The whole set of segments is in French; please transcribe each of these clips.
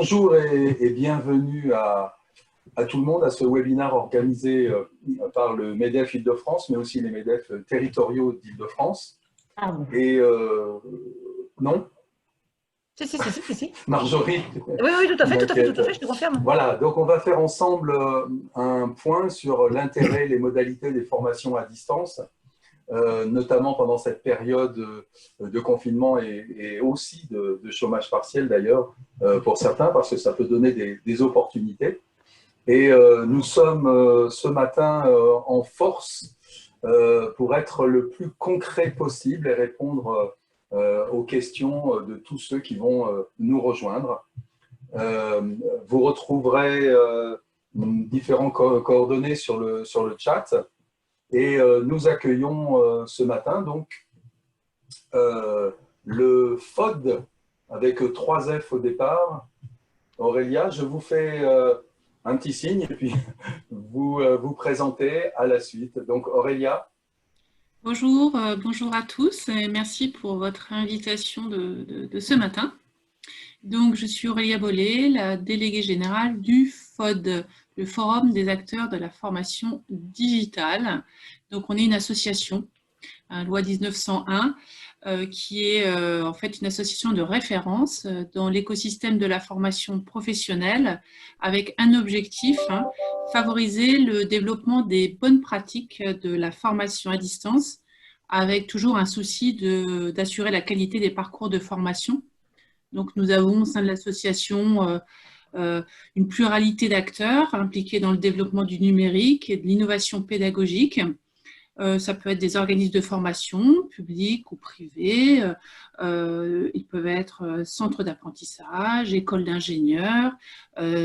Bonjour et bienvenue à tout le monde à ce webinaire organisé par le MEDEF Île-de-France, mais aussi les MEDEF territoriaux d'Île-de-France. Ah bon. Et non, Si. Marjorie. Oui, tout à fait, je te confirme. Voilà, donc on va faire ensemble un point sur l'intérêt et les modalités des formations à distance, notamment pendant cette période de confinement et aussi de chômage partiel d'ailleurs pour certains, parce que ça peut donner des opportunités. Et nous sommes ce matin en force pour être le plus concret possible et répondre aux questions de tous ceux qui vont nous rejoindre. Vous retrouverez différents coordonnées sur le chat. Et nous accueillons ce matin donc le FOD avec 3 F au départ. Aurélia, je vous fais un petit signe et puis vous vous présentez à la suite. Donc Aurélia. Bonjour, bonjour à tous et merci pour votre invitation de ce matin. Donc, je suis Aurélia Bollet, la déléguée générale du FOD, le Forum des acteurs de la formation digitale. Donc, on est une association, loi 1901, qui est en fait une association de référence dans l'écosystème de la formation professionnelle avec un objectif, favoriser le développement des bonnes pratiques de la formation à distance avec toujours un souci d'assurer la qualité des parcours de formation. Donc, nous avons au sein de l'association une pluralité d'acteurs impliqués dans le développement du numérique et de l'innovation pédagogique. Ça peut être des organismes de formation, publics ou privés. Ils peuvent être centres d'apprentissage, écoles d'ingénieurs,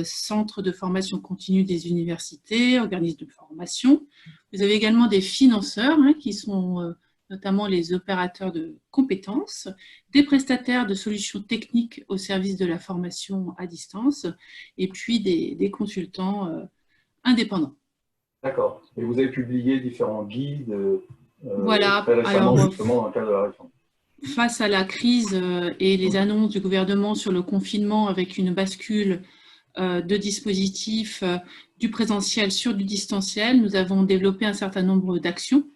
centres de formation continue des universités, organismes de formation. Vous avez également des financeurs qui sont notamment les opérateurs de compétences, des prestataires de solutions techniques au service de la formation à distance, et puis des consultants indépendants. D'accord. Et vous avez publié différents guides Voilà. très récemment, justement, dans le cadre de la réforme. Face à la crise et les annonces du gouvernement sur le confinement avec une bascule de dispositifs du présentiel sur du distanciel, nous avons développé un certain nombre d'actions.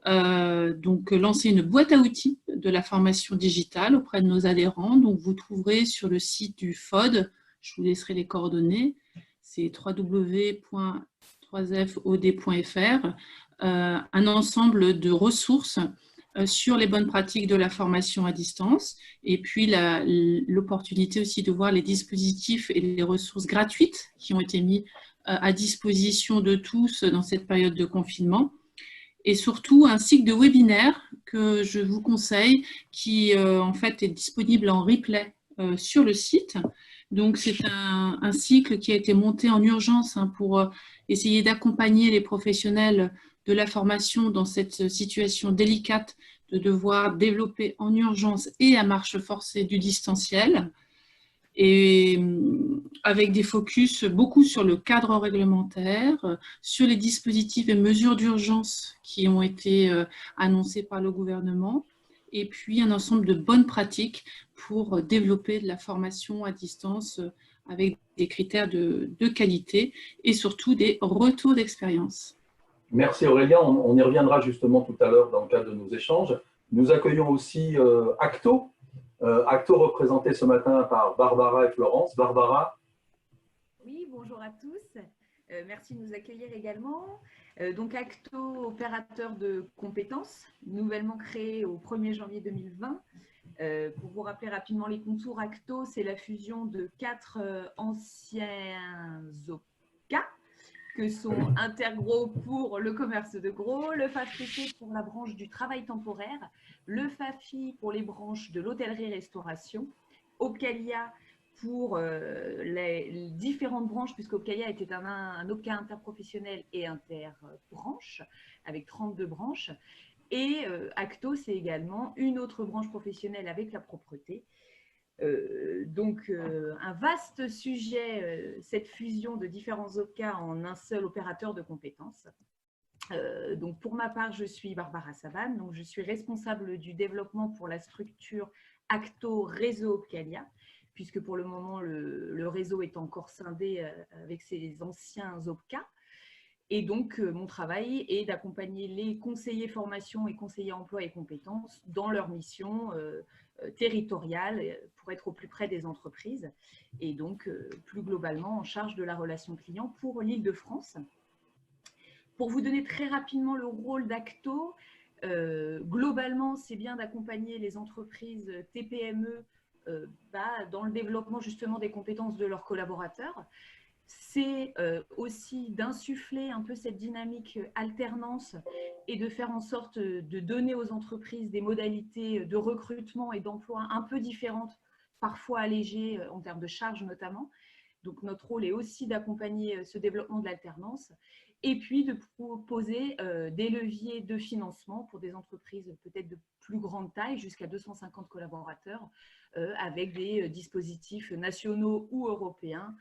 Donc, lancer une boîte à outils de la formation digitale auprès de nos adhérents. Donc, vous trouverez sur le site du FOD, je vous laisserai les coordonnées, c'est www.3fod.fr, un ensemble de ressources sur les bonnes pratiques de la formation à distance et puis l'opportunité aussi de voir les dispositifs et les ressources gratuites qui ont été mis à disposition de tous dans cette période de confinement. Et surtout un cycle de webinaires que je vous conseille qui en fait est disponible en replay sur le site. Donc c'est un cycle qui a été monté en urgence pour essayer d'accompagner les professionnels de la formation dans cette situation délicate de devoir développer en urgence et à marche forcée du distanciel, et avec des focus beaucoup sur le cadre réglementaire, sur les dispositifs et mesures d'urgence qui ont été annoncés par le gouvernement, et puis un ensemble de bonnes pratiques pour développer de la formation à distance avec des critères de qualité et surtout des retours d'expérience. Merci Aurélien, on y reviendra justement tout à l'heure dans le cadre de nos échanges. Nous accueillons aussi Acto. Acto représenté ce matin par Barbara et Florence. Barbara. Oui, bonjour à tous. Merci de nous accueillir également. Donc Acto, opérateur de compétences, nouvellement créé au 1er janvier 2020. Pour vous rappeler rapidement les contours, Acto, c'est la fusion de 4 anciens OCA, que sont Intergros pour le commerce de gros, le FAFTC pour la branche du travail temporaire, le FAFI pour les branches de l'hôtellerie-restauration, Opcalia pour les différentes branches, puisque Opcalia était un OPCA interprofessionnel et interbranche, avec 32 branches. Et Acto, c'est également une autre branche professionnelle avec la propreté. Donc, un vaste sujet, cette fusion de différents OPCA en un seul opérateur de compétences. Donc, pour ma part, je suis Barbara Savane, donc je suis responsable du développement pour la structure Acto Réseau Opcalia, puisque pour le moment, le réseau est encore scindé avec ses anciens OPCA. Et donc, mon travail est d'accompagner les conseillers formation et conseillers emploi et compétences dans leur mission territoriale pour être au plus près des entreprises et donc plus globalement en charge de la relation client pour l'Île-de-France. Pour vous donner très rapidement le rôle d'Acto, globalement, c'est bien d'accompagner les entreprises TPME dans le développement justement des compétences de leurs collaborateurs. C'est aussi d'insuffler un peu cette dynamique alternance et de faire en sorte de donner aux entreprises des modalités de recrutement et d'emploi un peu différentes, parfois allégées en termes de charges notamment. Donc notre rôle est aussi d'accompagner ce développement de l'alternance et puis de proposer des leviers de financement pour des entreprises peut-être de plus grande taille, jusqu'à 250 collaborateurs, avec des dispositifs nationaux ou européens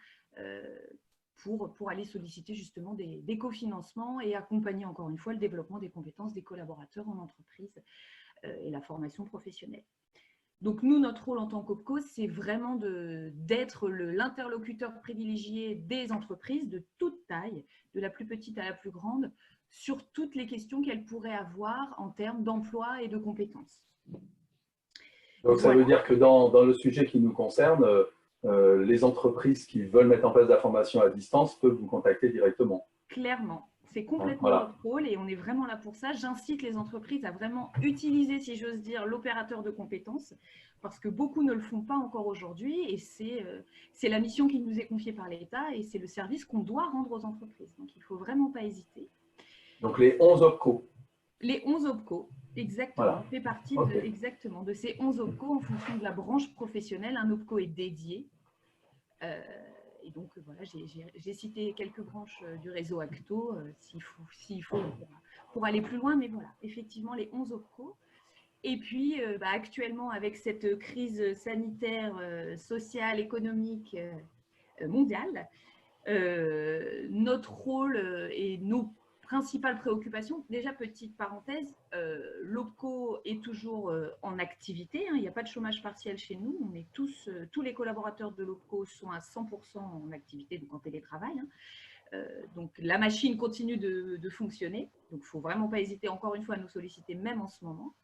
pour aller solliciter justement des cofinancements et accompagner encore une fois le développement des compétences des collaborateurs en entreprise et la formation professionnelle. Donc nous, notre rôle en tant qu'OPCO, c'est vraiment d'être l'interlocuteur privilégié des entreprises de toute taille, de la plus petite à la plus grande, sur toutes les questions qu'elles pourraient avoir en termes d'emploi et de compétences. Donc ça veut dire que dans le sujet qui nous concerne, les entreprises qui veulent mettre en place de la formation à distance peuvent vous contacter directement. Clairement, c'est complètement notre rôle et on est vraiment là pour ça. J'incite les entreprises à vraiment utiliser, si j'ose dire, l'opérateur de compétences parce que beaucoup ne le font pas encore aujourd'hui et c'est la mission qui nous est confiée par l'État et c'est le service qu'on doit rendre aux entreprises. Donc, il ne faut vraiment pas hésiter. Donc, les 11 OPCO. Les 11 OPCO, exactement. Voilà. On fait partie exactement de ces 11 OPCO en fonction de la branche professionnelle. Un OPCO est dédié. Et donc, voilà, j'ai cité quelques branches du réseau Acto, s'il faut pour aller plus loin. Mais voilà, effectivement, les 11 OPCO. Et puis, actuellement, avec cette crise sanitaire, sociale, économique mondiale, notre rôle et nos principales préoccupations, déjà petite parenthèse, l'OPCO est toujours en activité, hein, il n'y a pas de chômage partiel chez nous, on est tous les collaborateurs de l'OPCO sont à 100% en activité, donc en télétravail. Hein. Donc la machine continue de fonctionner, donc il ne faut vraiment pas hésiter encore une fois à nous solliciter même en ce moment.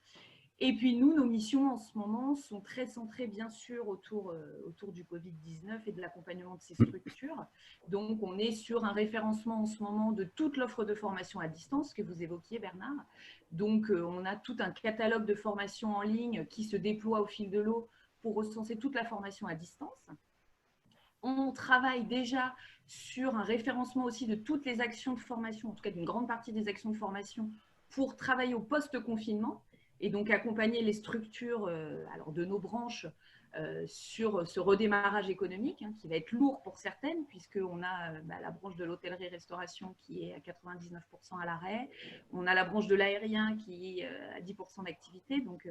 Et puis nous, nos missions en ce moment sont très centrées bien sûr autour du Covid-19 et de l'accompagnement de ces structures. Donc on est sur un référencement en ce moment de toute l'offre de formation à distance que vous évoquiez Bernard. Donc on a tout un catalogue de formations en ligne qui se déploie au fil de l'eau pour recenser toute la formation à distance. On travaille déjà sur un référencement aussi de toutes les actions de formation, en tout cas d'une grande partie des actions de formation pour travailler au post-confinement. Et donc accompagner les structures de nos branches sur ce redémarrage économique hein, qui va être lourd pour certaines puisqu'on a la branche de l'hôtellerie-restauration qui est à 99% à l'arrêt, on a la branche de l'aérien qui est à 10% d'activité. Donc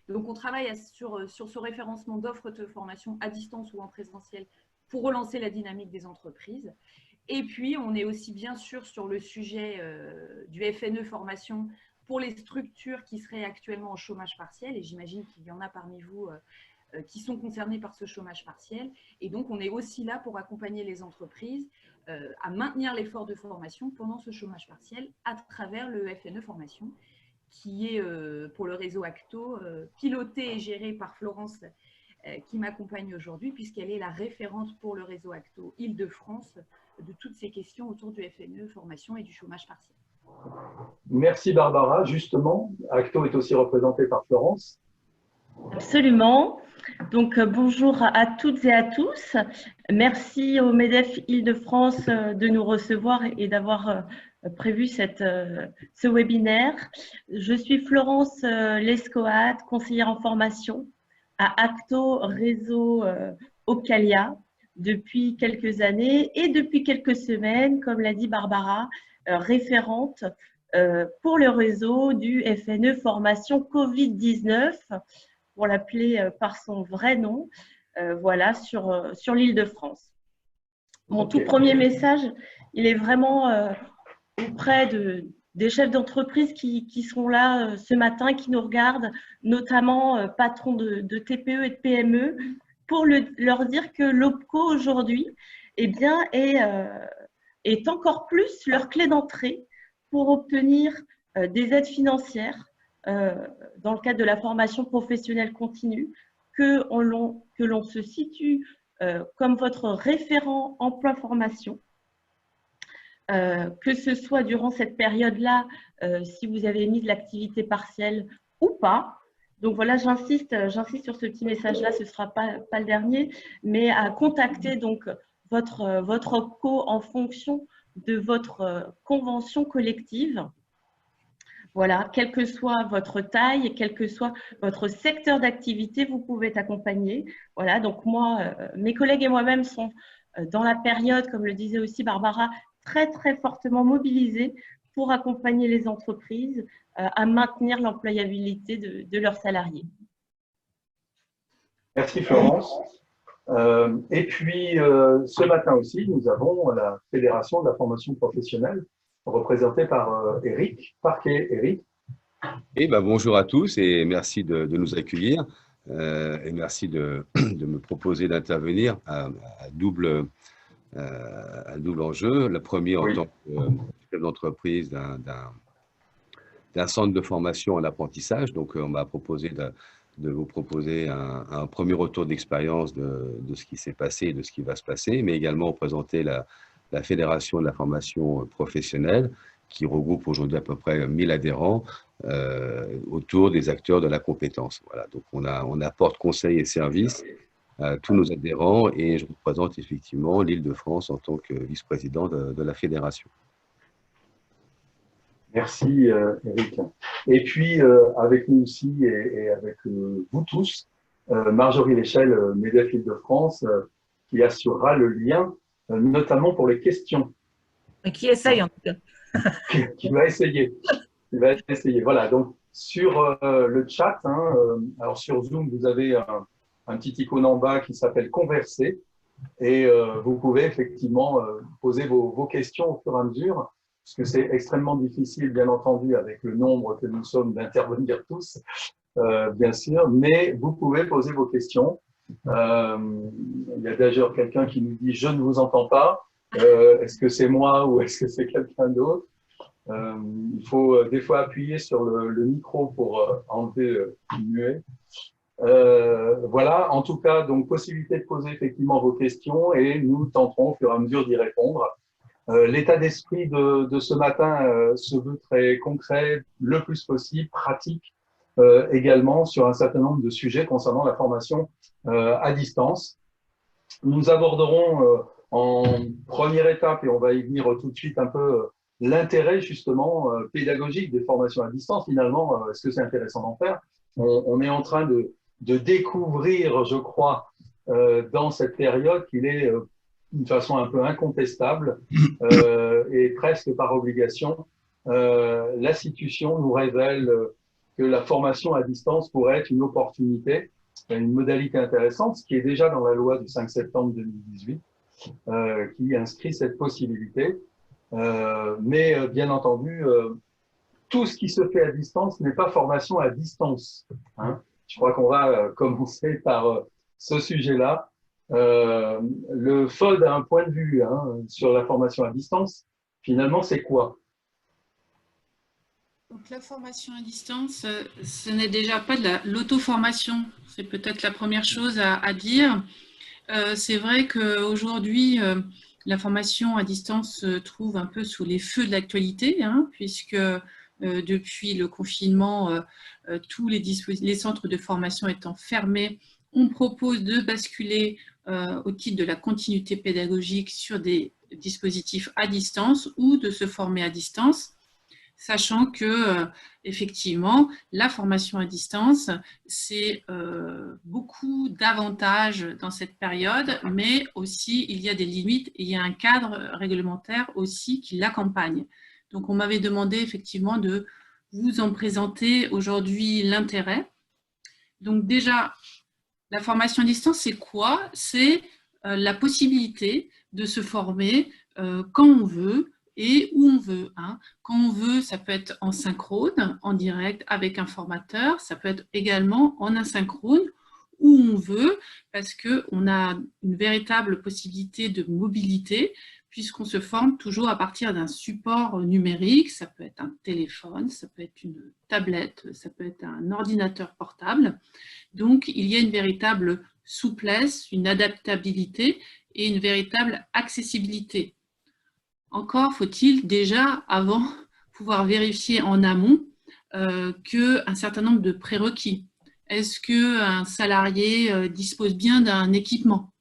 on travaille sur ce référencement d'offres de formation à distance ou en présentiel pour relancer la dynamique des entreprises. Et puis on est aussi bien sûr sur le sujet du FNE formation pour les structures qui seraient actuellement en chômage partiel, et j'imagine qu'il y en a parmi vous qui sont concernées par ce chômage partiel. Et donc, on est aussi là pour accompagner les entreprises à maintenir l'effort de formation pendant ce chômage partiel à travers le FNE Formation, qui est pour le réseau Acto, piloté et géré par Florence, qui m'accompagne aujourd'hui, puisqu'elle est la référente pour le réseau Acto Île-de-France de toutes ces questions autour du FNE Formation et du chômage partiel. Merci Barbara. Justement, Acto est aussi représenté par Florence. Absolument. Donc, bonjour à toutes et à tous. Merci au MEDEF Île-de-France de nous recevoir et d'avoir prévu ce webinaire. Je suis Florence Lescoat, conseillère en formation à Acto Réseau Ocalia depuis quelques années et depuis quelques semaines, comme l'a dit Barbara, référente pour le réseau du FNE Formation Covid-19, pour l'appeler par son vrai nom, voilà, sur l'Île-de-France. Mon tout premier message, il est vraiment auprès des chefs d'entreprise qui sont là ce matin, qui nous regardent, notamment patrons de TPE et de PME. pour leur dire que l'OPCO aujourd'hui eh bien, est encore plus leur clé d'entrée pour obtenir des aides financières dans le cadre de la formation professionnelle continue, que l'on se situe comme votre référent emploi-formation, que ce soit durant cette période-là, si vous avez mis de l'activité partielle ou pas. Donc voilà, j'insiste sur ce petit message-là, ce ne sera pas le dernier, mais à contacter donc votre OPCO en fonction de votre convention collective. Voilà, quelle que soit votre taille, quel que soit votre secteur d'activité, vous pouvez être accompagné. Voilà, donc moi, mes collègues et moi-même sont dans la période, comme le disait aussi Barbara, très, très fortement mobilisés pour accompagner les entreprises à maintenir l'employabilité de leurs salariés. Merci Florence. Et puis, ce matin aussi, nous avons la Fédération de la formation professionnelle, représentée par Eric Parquet. Eric. Eh ben, bonjour à tous et merci de nous accueillir et merci de me proposer d'intervenir à double enjeu. Le premier en tant que chef d'entreprise d'un centre de formation en apprentissage. Donc, on m'a proposé de vous proposer un premier retour d'expérience de ce qui s'est passé et de ce qui va se passer, mais également présenter la Fédération de la formation professionnelle qui regroupe aujourd'hui à peu près 1000 adhérents autour des acteurs de la compétence. Voilà, donc on apporte conseils et services à tous nos adhérents et je représente effectivement l'Île-de-France en tant que vice-président de la fédération. Merci Eric. Et puis avec nous aussi et avec vous tous, Marjorie Léchelle, MEDEF Île-de-France, qui assurera le lien, notamment pour les questions. Et qui essaye en tout cas. Qui va essayer. Voilà, donc sur le chat, alors sur Zoom, vous avez un petit icône en bas qui s'appelle Converser et vous pouvez effectivement poser vos questions au fur et à mesure, parce que c'est extrêmement difficile, bien entendu, avec le nombre que nous sommes d'intervenir tous, bien sûr, mais vous pouvez poser vos questions. Il y a d'ailleurs quelqu'un qui nous dit « Je ne vous entends pas ». Est-ce que c'est moi ou est-ce que c'est quelqu'un d'autre? Il faut des fois appuyer sur le micro pour enlever le muet. Voilà, en tout cas, donc possibilité de poser effectivement vos questions et nous tenterons au fur et à mesure d'y répondre. L'état d'esprit de ce matin se veut très concret, le plus possible, pratique également sur un certain nombre de sujets concernant la formation à distance. Nous aborderons en première étape, et on va y venir tout de suite un peu, l'intérêt justement pédagogique des formations à distance. Finalement, est-ce que c'est intéressant d'en faire? On est en train de découvrir, je crois, dans cette période qu'il est d'une façon un peu incontestable et presque par obligation, l'institution nous révèle que la formation à distance pourrait être une opportunité, une modalité intéressante, ce qui est déjà dans la loi du 5 septembre 2018, qui inscrit cette possibilité. Mais bien entendu, tout ce qui se fait à distance n'est pas formation à distance. Je crois qu'on va commencer par ce sujet-là. Le FOD a un point de vue sur la formation à distance. Finalement, c'est quoi? Donc, la formation à distance, ce n'est déjà pas de l'auto-formation. C'est peut-être la première chose à dire. C'est vrai qu'aujourd'hui, la formation à distance se trouve un peu sous les feux de l'actualité, puisque depuis le confinement, tous les centres de formation étant fermés, on propose de basculer au titre de la continuité pédagogique sur des dispositifs à distance ou de se former à distance, sachant que effectivement, la formation à distance, c'est beaucoup d'avantages dans cette période, mais aussi il y a des limites et il y a un cadre réglementaire aussi qui l'accompagne. Donc, on m'avait demandé effectivement de vous en présenter aujourd'hui l'intérêt. Donc déjà, la formation à distance, c'est quoi? C'est la possibilité de se former quand on veut et où on veut. Quand on veut, ça peut être en synchrone, en direct avec un formateur, ça peut être également en asynchrone où on veut, parce qu'on a une véritable possibilité de mobilité, puisqu'on se forme toujours à partir d'un support numérique. Ça peut être un téléphone, ça peut être une tablette, ça peut être un ordinateur portable. Donc, il y a une véritable souplesse, une adaptabilité et une véritable accessibilité. Encore faut-il déjà, avant, pouvoir vérifier en amont qu'un certain nombre de prérequis. Est-ce qu'un salarié dispose bien d'un équipement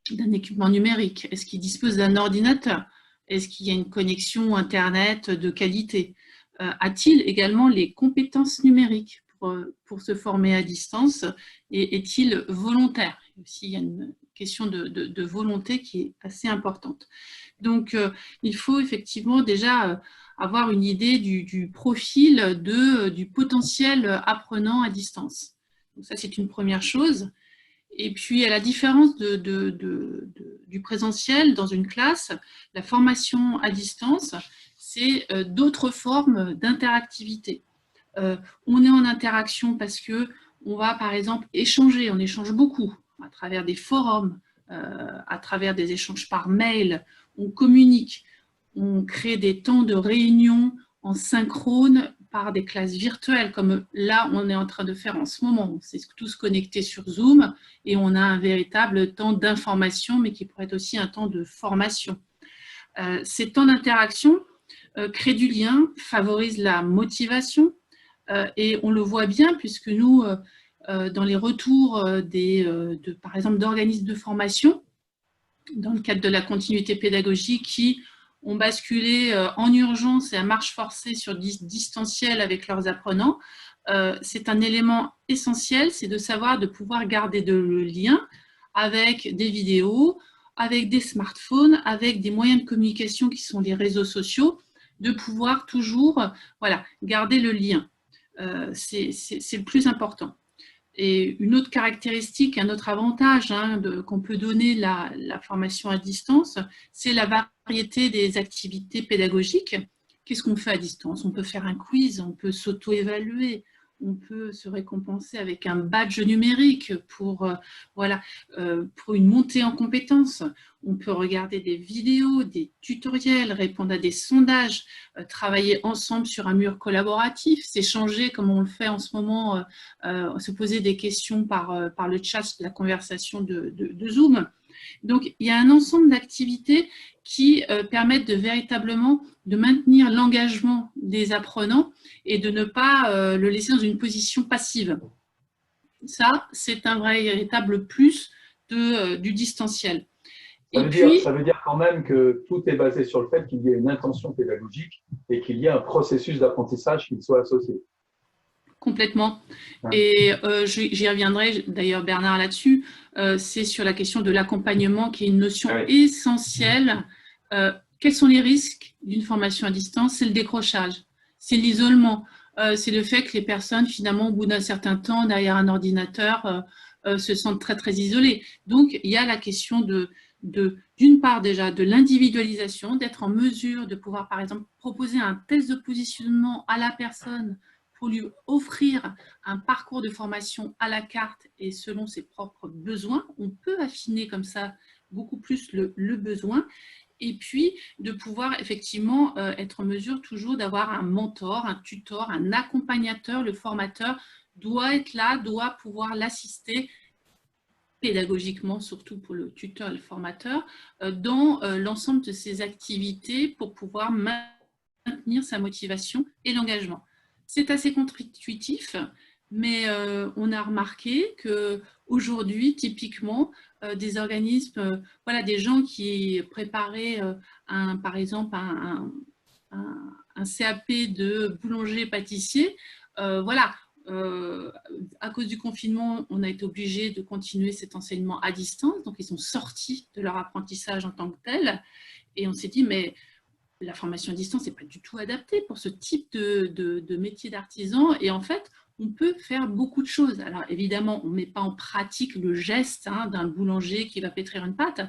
numérique? Est-ce qu'il dispose d'un ordinateur? Est-ce qu'il y a une connexion Internet de qualité? A-t-il également les compétences numériques pour se former à distance? Et est-il volontaire? Aussi, il y a une question de volonté qui est assez importante. Donc, il faut effectivement déjà avoir une idée du profil du potentiel apprenant à distance. Donc ça, c'est une première chose. Et puis, à la différence du présentiel dans une classe, la formation à distance, c'est d'autres formes d'interactivité. On est en interaction parce qu'on va, par exemple, échanger, on échange beaucoup à travers des forums, à travers des échanges par mail, on communique, on crée des temps de réunion en synchrone par des classes virtuelles, comme là, on est en train de faire en ce moment. On s'est tous connectés sur Zoom et on a un véritable temps d'information, mais qui pourrait être aussi un temps de formation. Ces temps d'interaction créent du lien, favorisent la motivation, et on le voit bien puisque nous, dans les retours par exemple d'organismes de formation, dans le cadre de la continuité pédagogique, qui ont basculé en urgence et à marche forcée sur distanciel avec leurs apprenants, c'est un élément essentiel, c'est de pouvoir garder le lien avec des vidéos, avec des smartphones, avec des moyens de communication qui sont les réseaux sociaux, de pouvoir toujours garder le lien. C'est le plus important. Et une autre caractéristique, un autre avantage qu'on peut donner la formation à distance, c'est la variété des activités pédagogiques. Qu'est-ce qu'on fait à distance? On peut faire un quiz, on peut s'auto-évaluer, on peut se récompenser avec un badge numérique pour une montée en compétences. On peut regarder des vidéos, des tutoriels, répondre à des sondages, travailler ensemble sur un mur collaboratif, s'échanger comme on le fait en ce moment, se poser des questions par le chat, la conversation de Zoom. Donc, il y a un ensemble d'activités qui permettent véritablement de maintenir l'engagement des apprenants et de ne pas le laisser dans une position passive. Ça, c'est un véritable plus du distanciel. Ça veut dire quand même que tout est basé sur le fait qu'il y ait une intention pédagogique et qu'il y ait un processus d'apprentissage qui soit associé. Complètement. Et j'y reviendrai d'ailleurs, Bernard, là-dessus. C'est sur la question de l'accompagnement qui est une notion essentielle. Quels sont les risques d'une formation à distance? C'est le décrochage, c'est l'isolement, c'est le fait que les personnes, finalement, au bout d'un certain temps, derrière un ordinateur, se sentent très, très isolées. Donc, il y a la question d'une part déjà de l'individualisation, d'être en mesure de pouvoir, par exemple, proposer un test de positionnement à la personne pour lui offrir un parcours de formation à la carte et selon ses propres besoins. On peut affiner comme ça beaucoup plus le besoin. Et puis, de pouvoir effectivement être en mesure toujours d'avoir un mentor, un tuteur, un accompagnateur. Le formateur doit être là, doit pouvoir l'assister pédagogiquement, surtout pour le tuteur et le formateur, dans l'ensemble de ces activités pour pouvoir maintenir sa motivation et l'engagement. C'est assez contre-intuitif, mais on a remarqué qu'aujourd'hui, typiquement, des organismes, des gens qui préparaient par exemple un CAP de boulanger-pâtissier, à cause du confinement, on a été obligé de continuer cet enseignement à distance, donc ils sont sortis de leur apprentissage en tant que tel, et on s'est dit, mais la formation à distance n'est pas du tout adaptée pour ce type de métier d'artisan, et en fait, on peut faire beaucoup de choses. Alors évidemment, on ne met pas en pratique le geste d'un boulanger qui va pétrir une pâte,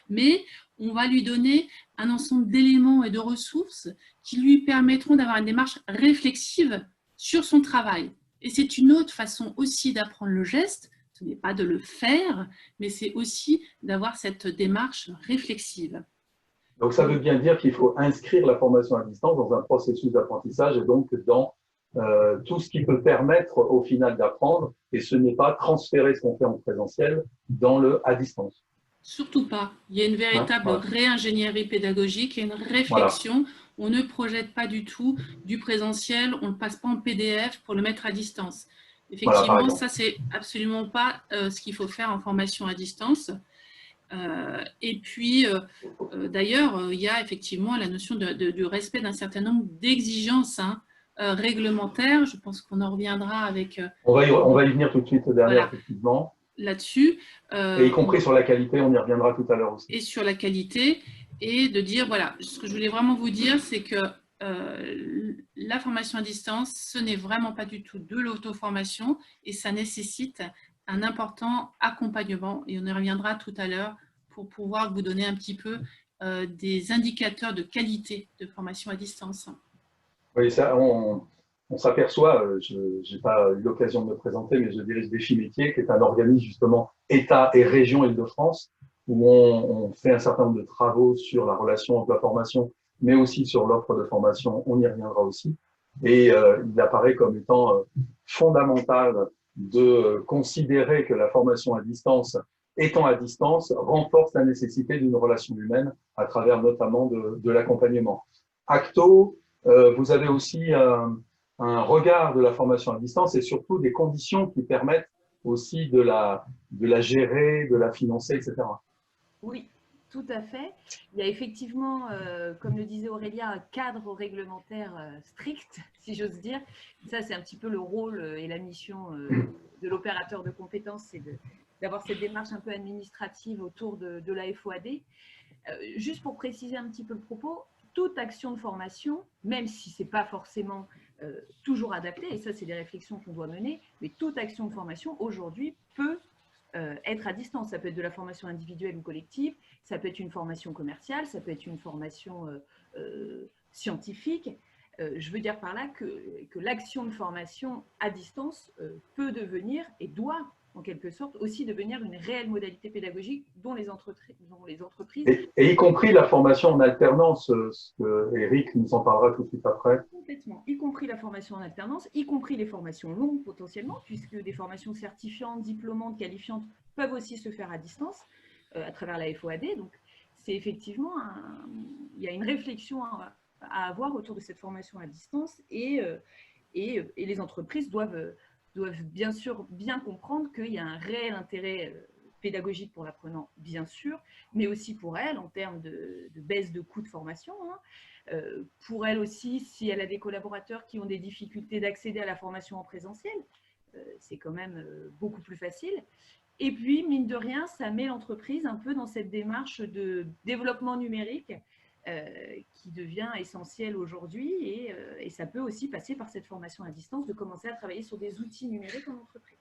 mais on va lui donner un ensemble d'éléments et de ressources qui lui permettront d'avoir une démarche réflexive sur son travail. Et c'est une autre façon aussi d'apprendre le geste, Ce n'est pas de le faire, mais c'est aussi d'avoir cette démarche réflexive. Donc, ça veut bien dire qu'il faut inscrire la formation à distance dans un processus d'apprentissage et donc dans tout ce qui peut permettre au final d'apprendre, et ce n'est pas transférer ce qu'on fait en présentiel dans le à distance. Surtout pas. Il y a une véritable réingénierie pédagogique et une réflexion. Voilà. On ne projette pas du tout du présentiel, on ne le passe pas en PDF pour le mettre à distance. Effectivement, voilà, ça, c'est absolument pas ce qu'il faut faire en formation à distance. Et puis, d'ailleurs, il y a effectivement la notion du respect d'un certain nombre d'exigences réglementaires. Je pense qu'on en reviendra avec… On va y venir tout de suite derrière, voilà, effectivement. Là-dessus. Et y compris sur la qualité, on y reviendra tout à l'heure aussi. Et sur la qualité, et de dire, voilà, ce que je voulais vraiment vous dire, c'est que la formation à distance, ce n'est vraiment pas du tout de l'auto-formation et ça nécessite un important accompagnement, et on y reviendra tout à l'heure pour pouvoir vous donner un petit peu des indicateurs de qualité de formation à distance. Oui, ça, on s'aperçoit, je n'ai pas eu l'occasion de me présenter, mais je dirige Défi Métiers, qui est un organisme justement État et région Île-de-France, où on fait un certain nombre de travaux sur la relation entre la formation, mais aussi sur l'offre de formation, on y reviendra aussi. Et il apparaît comme étant fondamental de considérer que la formation à distance, étant à distance, renforce la nécessité d'une relation humaine à travers notamment de l'accompagnement. Acto, vous avez aussi un regard de la formation à distance et surtout des conditions qui permettent aussi de la gérer, de la financer, etc. Oui, tout à fait. Il y a effectivement, comme le disait Aurélia, un cadre réglementaire strict, si j'ose dire. Ça, c'est un petit peu le rôle et la mission de l'opérateur de compétences, c'est d'avoir cette démarche un peu administrative autour de la FOAD. Juste pour préciser un petit peu le propos, toute action de formation, même si ce n'est pas forcément toujours adapté, et ça, c'est des réflexions qu'on doit mener, mais toute action de formation, aujourd'hui, peut être à distance. Ça peut être de la formation individuelle ou collective, ça peut être une formation commerciale, ça peut être une formation scientifique. Je veux dire par là que l'action de formation à distance peut devenir, et doit en quelque sorte aussi devenir une réelle modalité pédagogique dont les entreprises… Et y compris la formation en alternance, ce que Eric nous en parlera tout de suite après. Complètement, y compris la formation en alternance, y compris les formations longues potentiellement, puisque des formations certifiantes, diplômantes, qualifiantes peuvent aussi se faire à distance à travers la FOAD. Donc, c'est effectivement, il y a une réflexion à avoir autour de cette formation à distance et les entreprises doivent bien sûr bien comprendre qu'il y a un réel intérêt pédagogique pour l'apprenant, bien sûr, mais aussi pour elle en termes de baisse de coûts de formation. Pour elle aussi, si elle a des collaborateurs qui ont des difficultés d'accéder à la formation en présentiel, c'est quand même beaucoup plus facile. Et puis, mine de rien, ça met l'entreprise un peu dans cette démarche de développement numérique qui devient essentiel aujourd'hui et ça peut aussi passer par cette formation à distance, de commencer à travailler sur des outils numériques en entreprise.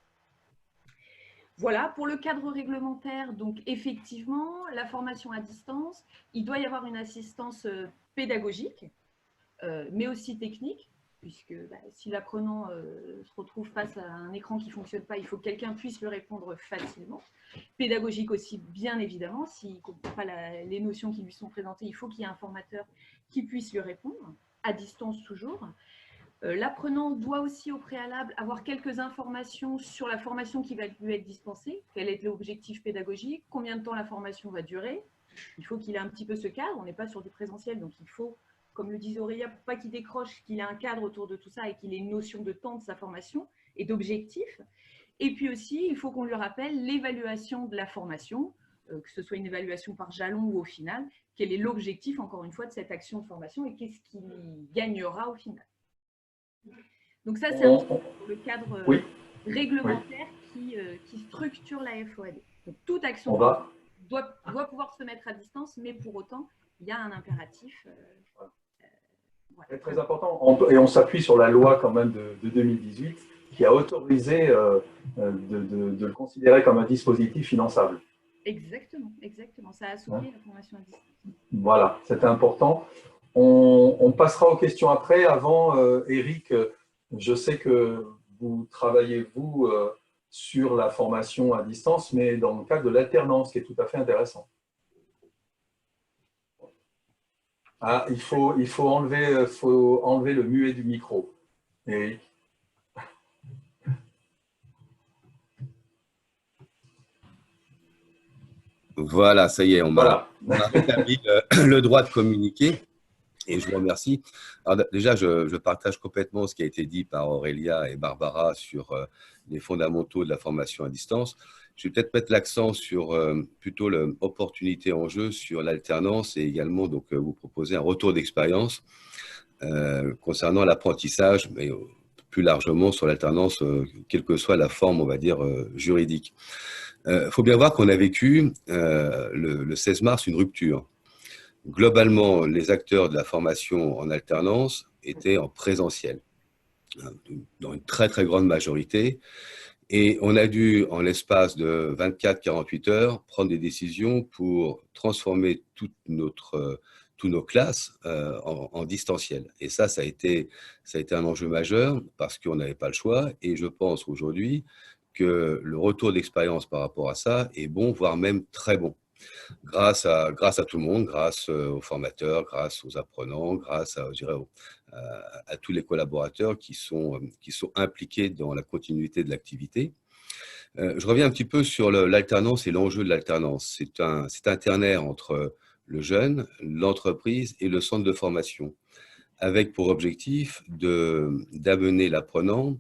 Voilà, pour le cadre réglementaire, donc effectivement, la formation à distance, il doit y avoir une assistance pédagogique, mais aussi technique, puisque si l'apprenant se retrouve face à un écran qui ne fonctionne pas, il faut que quelqu'un puisse lui répondre facilement. Pédagogique aussi, bien évidemment, s'il ne comprend pas les notions qui lui sont présentées, il faut qu'il y ait un formateur qui puisse lui répondre, à distance toujours. L'apprenant doit aussi au préalable avoir quelques informations sur la formation qui va lui être dispensée, quel est l'objectif pédagogique, combien de temps la formation va durer. Il faut qu'il ait un petit peu ce cadre, on n'est pas sur du présentiel, donc il faut, comme le disait Aurélia, pour pas qu'il décroche, qu'il ait un cadre autour de tout ça et qu'il ait une notion de temps de sa formation et d'objectif. Et puis aussi, il faut qu'on lui rappelle l'évaluation de la formation, que ce soit une évaluation par jalon ou au final, quel est l'objectif, encore une fois, de cette action de formation et qu'est-ce qu'il gagnera au final. Donc ça, c'est un petit peu le cadre réglementaire qui structure la FOAD. Donc toute action doit pouvoir se mettre à distance, mais pour autant, il y a un impératif. C'est très important. Et on s'appuie sur la loi quand même de 2018 qui a autorisé de le considérer comme un dispositif finançable. Exactement, exactement. Ça a assoupi la formation à distance. Voilà, c'était important. On passera aux questions après. Avant, Eric, je sais que vous travaillez, vous, sur la formation à distance, mais dans le cadre de l'alternance, qui est tout à fait intéressant. Ah, il faut enlever le muet du micro. Et... Voilà, ça y est, on Voilà. a rétabli le droit de communiquer et je vous remercie. Alors, déjà, je partage complètement ce qui a été dit par Aurélia et Barbara sur les fondamentaux de la formation à distance. Je vais peut-être mettre l'accent sur plutôt l'opportunité en jeu sur l'alternance et également donc, vous proposer un retour d'expérience concernant l'apprentissage, mais plus largement sur l'alternance, quelle que soit la forme, on va dire, juridique. Faut bien voir qu'on a vécu le 16 mars une rupture. Globalement, les acteurs de la formation en alternance étaient en présentiel, dans une très très grande majorité. Et on a dû, en l'espace de 24-48 heures, prendre des décisions pour transformer toutes nos classes en distanciel. Et ça a été un enjeu majeur parce qu'on n'avait pas le choix. Et je pense aujourd'hui que le retour d'expérience par rapport à ça est bon, voire même très bon. Grâce à tout le monde, grâce aux formateurs, grâce aux apprenants, grâce à, je dirais, à tous les collaborateurs qui sont impliqués dans la continuité de l'activité. Je reviens un petit peu sur l'alternance et l'enjeu de l'alternance. C'est un ternaire entre le jeune, l'entreprise et le centre de formation, avec pour objectif d'amener l'apprenant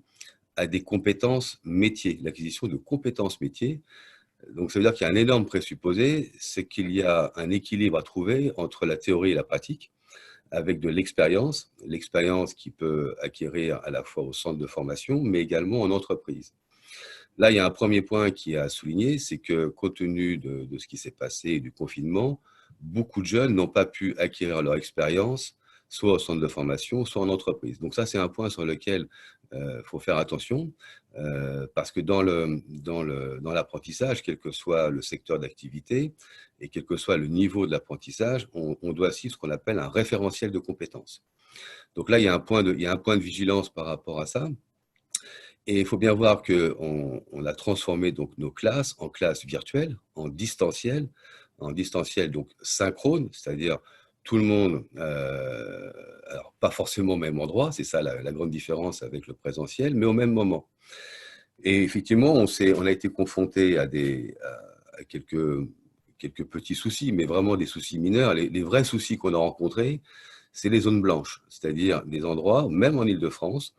à des compétences métiers, l'acquisition de compétences métiers. Donc, ça veut dire qu'il y a un énorme présupposé, c'est qu'il y a un équilibre à trouver entre la théorie et la pratique, avec de l'expérience qui peut acquérir à la fois au centre de formation, mais également en entreprise. Là, il y a un premier point qui est à souligner, c'est que compte tenu de ce qui s'est passé et du confinement, beaucoup de jeunes n'ont pas pu acquérir leur expérience, soit au centre de formation, soit en entreprise. Donc ça, c'est un point sur lequel il faut faire attention, parce que dans l'apprentissage, quel que soit le secteur d'activité et quel que soit le niveau de l'apprentissage, on doit suivre ce qu'on appelle un référentiel de compétences. Donc là, il y a un point de vigilance par rapport à ça. Et il faut bien voir qu'on a transformé donc nos classes en classes virtuelles, en distanciel donc synchrone, c'est-à-dire tout le monde, alors pas forcément au même endroit, c'est ça la grande différence avec le présentiel, mais au même moment. Et effectivement, on a été confronté à quelques petits soucis, mais vraiment des soucis mineurs. Les vrais soucis qu'on a rencontrés, c'est les zones blanches, c'est-à-dire des endroits, même en Île-de-France,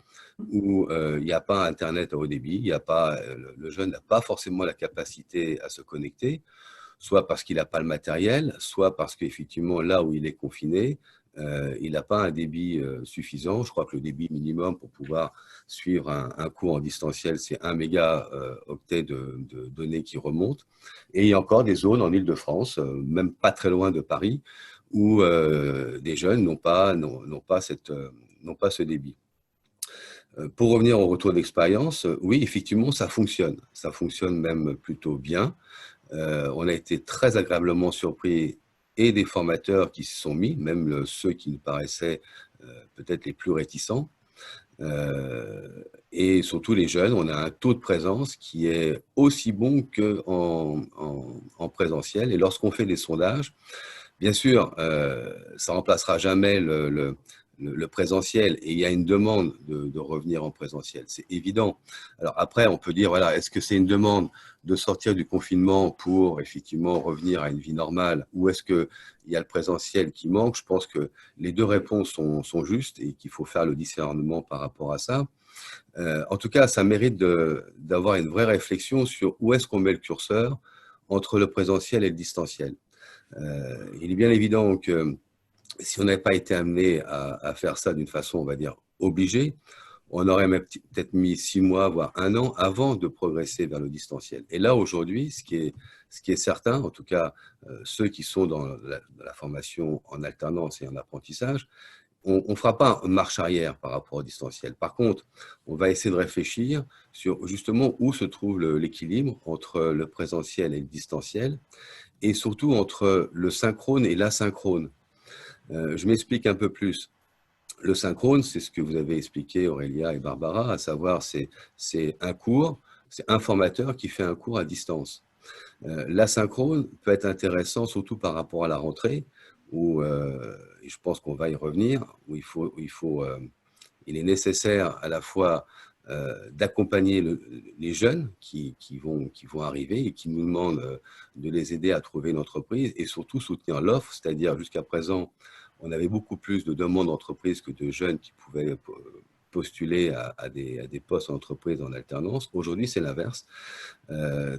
où il n'y a pas Internet à haut débit, le jeune n'a pas forcément la capacité à se connecter, soit parce qu'il n'a pas le matériel, soit parce qu'effectivement, là où il est confiné, il n'a pas un débit suffisant. Je crois que le débit minimum pour pouvoir suivre un cours en distanciel, c'est 1 mégaoctet de données qui remontent. Et il y a encore des zones en Île-de-France, même pas très loin de Paris, où des jeunes n'ont pas ce débit. Pour revenir au retour d'expérience, oui, effectivement, ça fonctionne. Ça fonctionne même plutôt bien. On a été très agréablement surpris et des formateurs qui se sont mis, même ceux qui nous paraissaient peut-être les plus réticents, et surtout les jeunes. On a un taux de présence qui est aussi bon qu'en présentiel. Et lorsqu'on fait des sondages, bien sûr, ça ne remplacera jamais le présentiel, et il y a une demande de revenir en présentiel, c'est évident. Alors après, on peut dire, voilà, est-ce que c'est une demande de sortir du confinement pour effectivement revenir à une vie normale, ou est-ce qu'il y a le présentiel qui manque? Je pense que les deux réponses sont justes et qu'il faut faire le discernement par rapport à ça. En tout cas, ça mérite d'avoir une vraie réflexion sur où est-ce qu'on met le curseur entre le présentiel et le distanciel. Il est bien évident que si on n'avait pas été amené à faire ça d'une façon, on va dire, obligée, on aurait peut-être mis 6 mois, voire 1 an avant de progresser vers le distanciel. Et là, aujourd'hui, ce qui est certain, en tout cas, ceux qui sont dans la formation en alternance et en apprentissage, on ne fera pas une marche arrière par rapport au distanciel. Par contre, on va essayer de réfléchir sur justement où se trouve l'équilibre entre le présentiel et le distanciel, et surtout entre le synchrone et l'asynchrone. Je m'explique un peu plus. Le synchrone, c'est ce que vous avez expliqué, Aurélia et Barbara, à savoir c'est un cours c'est un formateur qui fait un cours à distance. L'asynchrone peut être intéressant, surtout par rapport à la rentrée, où, et je pense qu'on va y revenir, où il est nécessaire à la fois d'accompagner les jeunes qui vont arriver et qui nous demandent de les aider à trouver une entreprise et surtout soutenir l'offre, c'est-à-dire jusqu'à présent, on avait beaucoup plus de demandes d'entreprises que de jeunes qui pouvaient postuler à des postes en entreprise en alternance. Aujourd'hui, c'est l'inverse.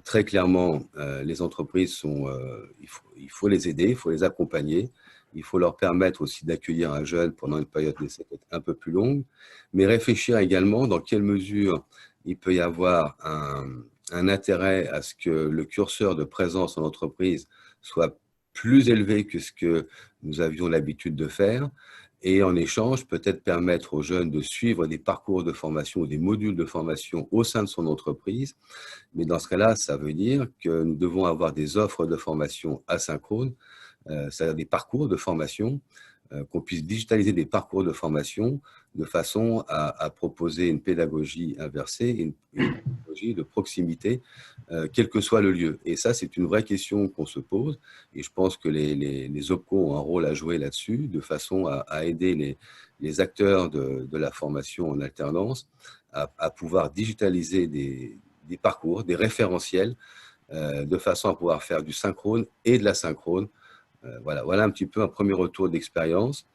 Très clairement, les entreprises il faut les aider, il faut les accompagner. Il faut leur permettre aussi d'accueillir un jeune pendant une période d'essai un peu plus longue, mais réfléchir également dans quelle mesure il peut y avoir un intérêt à ce que le curseur de présence en entreprise soit plus élevé que ce que nous avions l'habitude de faire, et en échange, peut-être permettre aux jeunes de suivre des parcours de formation ou des modules de formation au sein de son entreprise. Mais dans ce cas-là, ça veut dire que nous devons avoir des offres de formation asynchrones, c'est-à-dire des parcours de formation, qu'on puisse digitaliser des parcours de formation de façon à proposer une pédagogie inversée, une pédagogie de proximité, quel que soit le lieu. Et ça, c'est une vraie question qu'on se pose. Et je pense que les OPCO ont un rôle à jouer là-dessus, de façon à aider les acteurs de la formation en alternance à pouvoir digitaliser des parcours, des référentiels, de façon à pouvoir faire du synchrone et de l'asynchrone. Voilà un petit peu un premier retour d'expérience.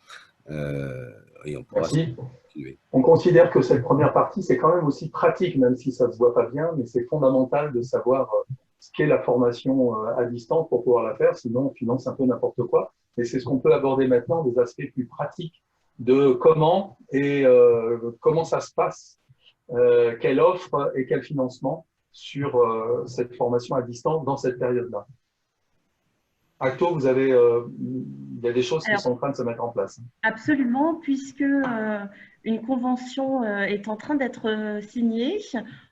Et on pourra continuer. On considère que cette première partie, c'est quand même aussi pratique, même si ça ne se voit pas bien, mais c'est fondamental de savoir ce qu'est la formation à distance pour pouvoir la faire, sinon on finance un peu n'importe quoi. Et c'est ce qu'on peut aborder maintenant, des aspects plus pratiques de comment ça se passe, quelle offre et quel financement sur cette formation à distance dans cette période-là. Acto, il y a des choses qui sont en train de se mettre en place. Absolument, puisque une convention est en train d'être signée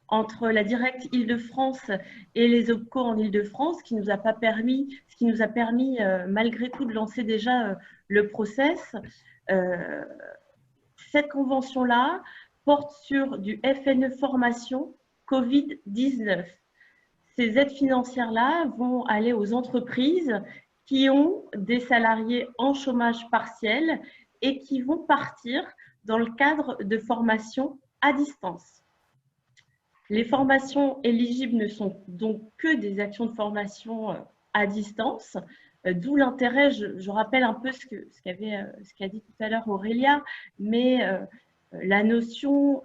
entre la Direct Île-de-France et les OPCO en Île-de-France, ce qui nous a permis, malgré tout, de lancer déjà le process. Cette convention-là porte sur du FNE formation Covid-19. Ces aides financières-là vont aller aux entreprises qui ont des salariés en chômage partiel et qui vont partir dans le cadre de formations à distance. Les formations éligibles ne sont donc que des actions de formation à distance, d'où l'intérêt, je rappelle un peu ce qu'a dit tout à l'heure Aurélia, mais la notion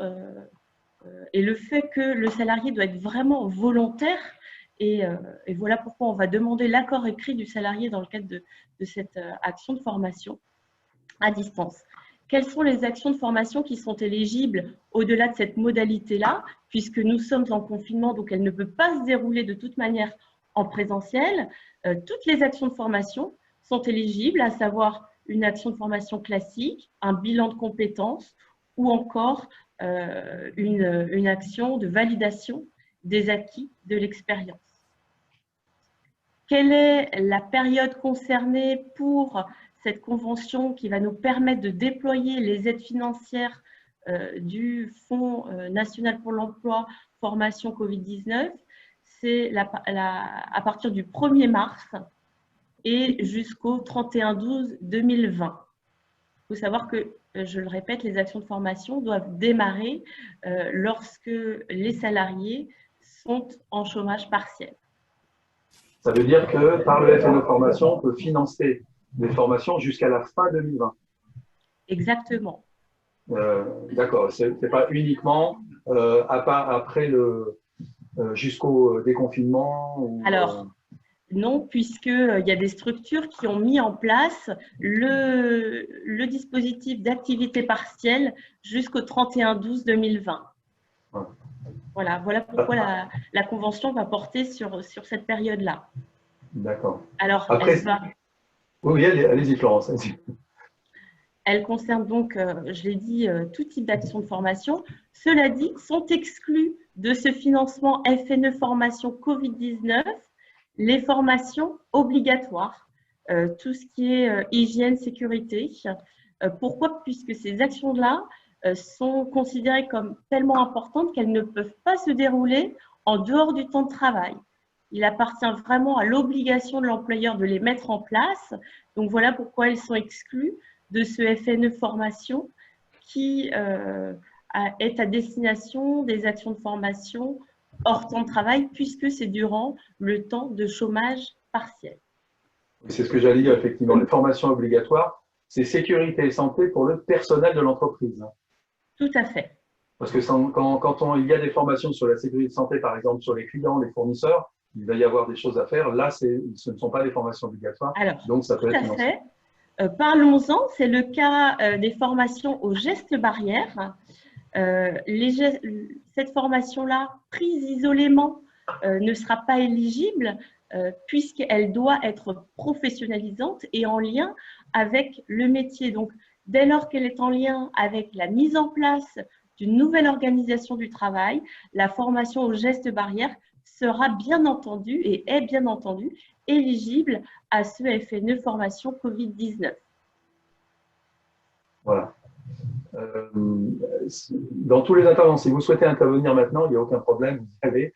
et le fait que le salarié doit être vraiment volontaire. Et voilà pourquoi on va demander l'accord écrit du salarié dans le cadre de cette action de formation à distance. Quelles sont les actions de formation qui sont éligibles au-delà de cette modalité-là, puisque nous sommes en confinement, donc elle ne peut pas se dérouler de toute manière en présentiel. Toutes les actions de formation sont éligibles, à savoir une action de formation classique, un bilan de compétences ou encore une action de validation des acquis de l'expérience. Quelle est la période concernée pour cette convention qui va nous permettre de déployer les aides financières du Fonds national pour l'emploi formation Covid-19? C'est à partir du 1er mars et jusqu'au 31/12/2020. Il faut savoir que, je le répète, les actions de formation doivent démarrer lorsque les salariés sont en chômage partiel. Ça veut dire que par le FNE Formation, on peut financer des formations jusqu'à la fin 2020. Exactement. D'accord, ce n'est pas uniquement après jusqu'au déconfinement Alors, non, puisqu'il y a des structures qui ont mis en place le dispositif d'activité partielle jusqu'au 31/12/2020. Ouais. Voilà pourquoi la convention va porter sur cette période-là. D'accord. Alors, oui, allez-y Florence. Elle concerne donc, je l'ai dit, tout type d'action de formation. Cela dit, sont exclus de ce financement FNE formation Covid-19 les formations obligatoires, tout ce qui est hygiène, sécurité. Pourquoi? Puisque ces actions-là sont considérées comme tellement importantes qu'elles ne peuvent pas se dérouler en dehors du temps de travail. Il appartient vraiment à l'obligation de l'employeur de les mettre en place. Donc, voilà pourquoi elles sont exclues de ce FNE formation qui est à destination des actions de formation hors temps de travail, puisque c'est durant le temps de chômage partiel. C'est ce que j'allais dire, effectivement. Les formations obligatoires, c'est sécurité et santé pour le personnel de l'entreprise. Tout à fait. Parce que quand il y a des formations sur la sécurité et santé, par exemple sur les clients, les fournisseurs, il va y avoir des choses à faire. Là, ce ne sont pas des formations obligatoires. Alors, donc ça peut tout être à financé. fait. Parlons-en, c'est le cas des formations aux gestes barrières. Cette formation-là, prise isolément, ne sera pas éligible puisqu'elle doit être professionnalisante et en lien avec le métier. Donc, dès lors qu'elle est en lien avec la mise en place d'une nouvelle organisation du travail, la formation aux gestes barrières sera bien entendu et est bien entendu éligible à ce FNE formation Covid-19. Voilà. Dans tous les intervenants, si vous souhaitez intervenir maintenant, il n'y a aucun problème, vous savez,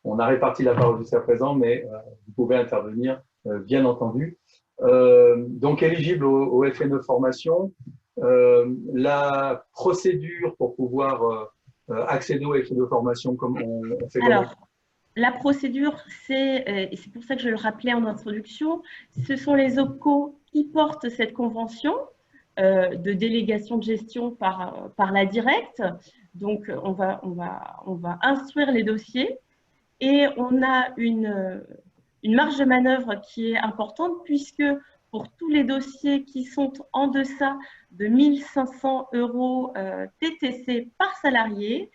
on a réparti la parole jusqu'à présent, mais vous pouvez intervenir, bien entendu. Donc, éligible au FNE formation, la procédure pour pouvoir accéder au FNE formation, comme on fait. Alors, la procédure, et c'est pour ça que je le rappelais en introduction, ce sont les OPCO qui portent cette convention de délégation de gestion par la directe. Donc, on va instruire les dossiers et on a une marge de manœuvre qui est importante puisque pour tous les dossiers qui sont en deçà de 1 500 € TTC par salarié,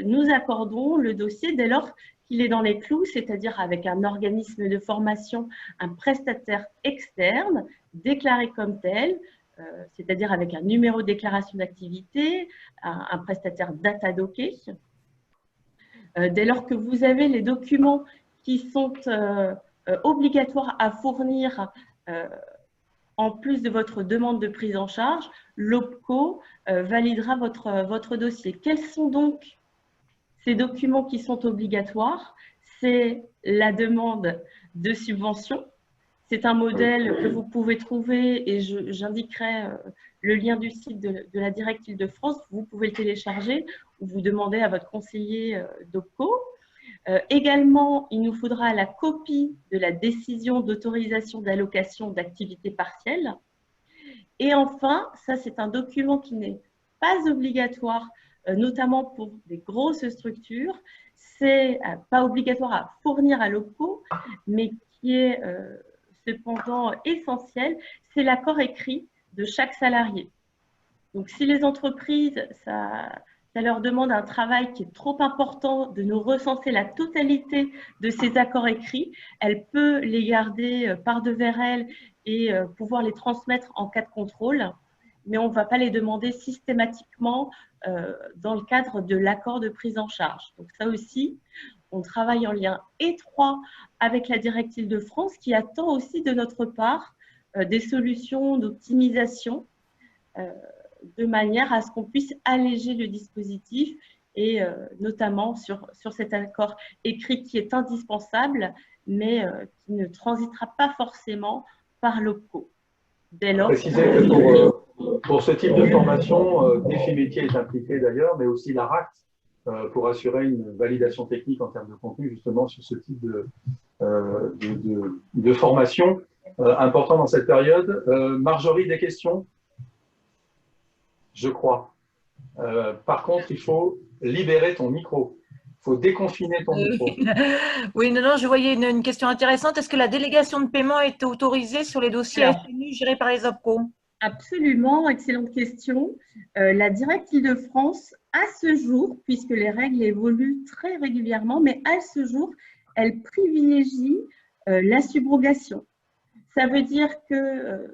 nous accordons le dossier dès lors qu'il est dans les clous, c'est-à-dire avec un organisme de formation, un prestataire externe déclaré comme tel, c'est-à-dire avec un numéro de déclaration d'activité, un prestataire datadocké. Dès lors que vous avez les documents qui sont obligatoires à fournir en plus de votre demande de prise en charge, l'OPCO validera votre dossier. Quels sont donc ces documents qui sont obligatoires? C'est la demande de subvention. C'est un modèle que vous pouvez trouver et j'indiquerai le lien du site de la Directe Île-de-France. Vous pouvez le télécharger ou vous demandez à votre conseiller d'OPCO. Également, il nous faudra la copie de la décision d'autorisation d'allocation d'activité partielle. Et enfin, ça c'est un document qui n'est pas obligatoire, notamment pour des grosses structures. C'est pas obligatoire à fournir à l'OPCO, mais qui est cependant essentiel, c'est l'accord écrit de chaque salarié. Donc, si les entreprises, ça leur demande un travail qui est trop important de nous recenser la totalité de ces accords écrits, elle peut les garder par devers elle et pouvoir les transmettre en cas de contrôle, mais on ne va pas les demander systématiquement dans le cadre de l'accord de prise en charge. Donc, ça aussi, on travaille en lien étroit avec la Directe Île-de-France qui attend aussi de notre part des solutions d'optimisation de manière à ce qu'on puisse alléger le dispositif et notamment sur cet accord écrit qui est indispensable mais qui ne transitera pas forcément par l'OPCO. Dès lors, préciser que pour ce type de formation, Défi Métier est impliqué d'ailleurs, mais aussi la RACT pour assurer une validation technique en termes de contenu justement sur ce type de formation important dans cette période. Marjorie, des questions? Je crois. Par contre, il faut libérer ton micro. Il faut déconfiner ton micro. Oui, non, je voyais une question intéressante. Est-ce que la délégation de paiement est autorisée sur les dossiers FNU gérés par les OPCO? Absolument, excellente question. La Directe Île-de-France, à ce jour, puisque les règles évoluent très régulièrement, mais à ce jour, elle privilégie la subrogation. Ça veut dire que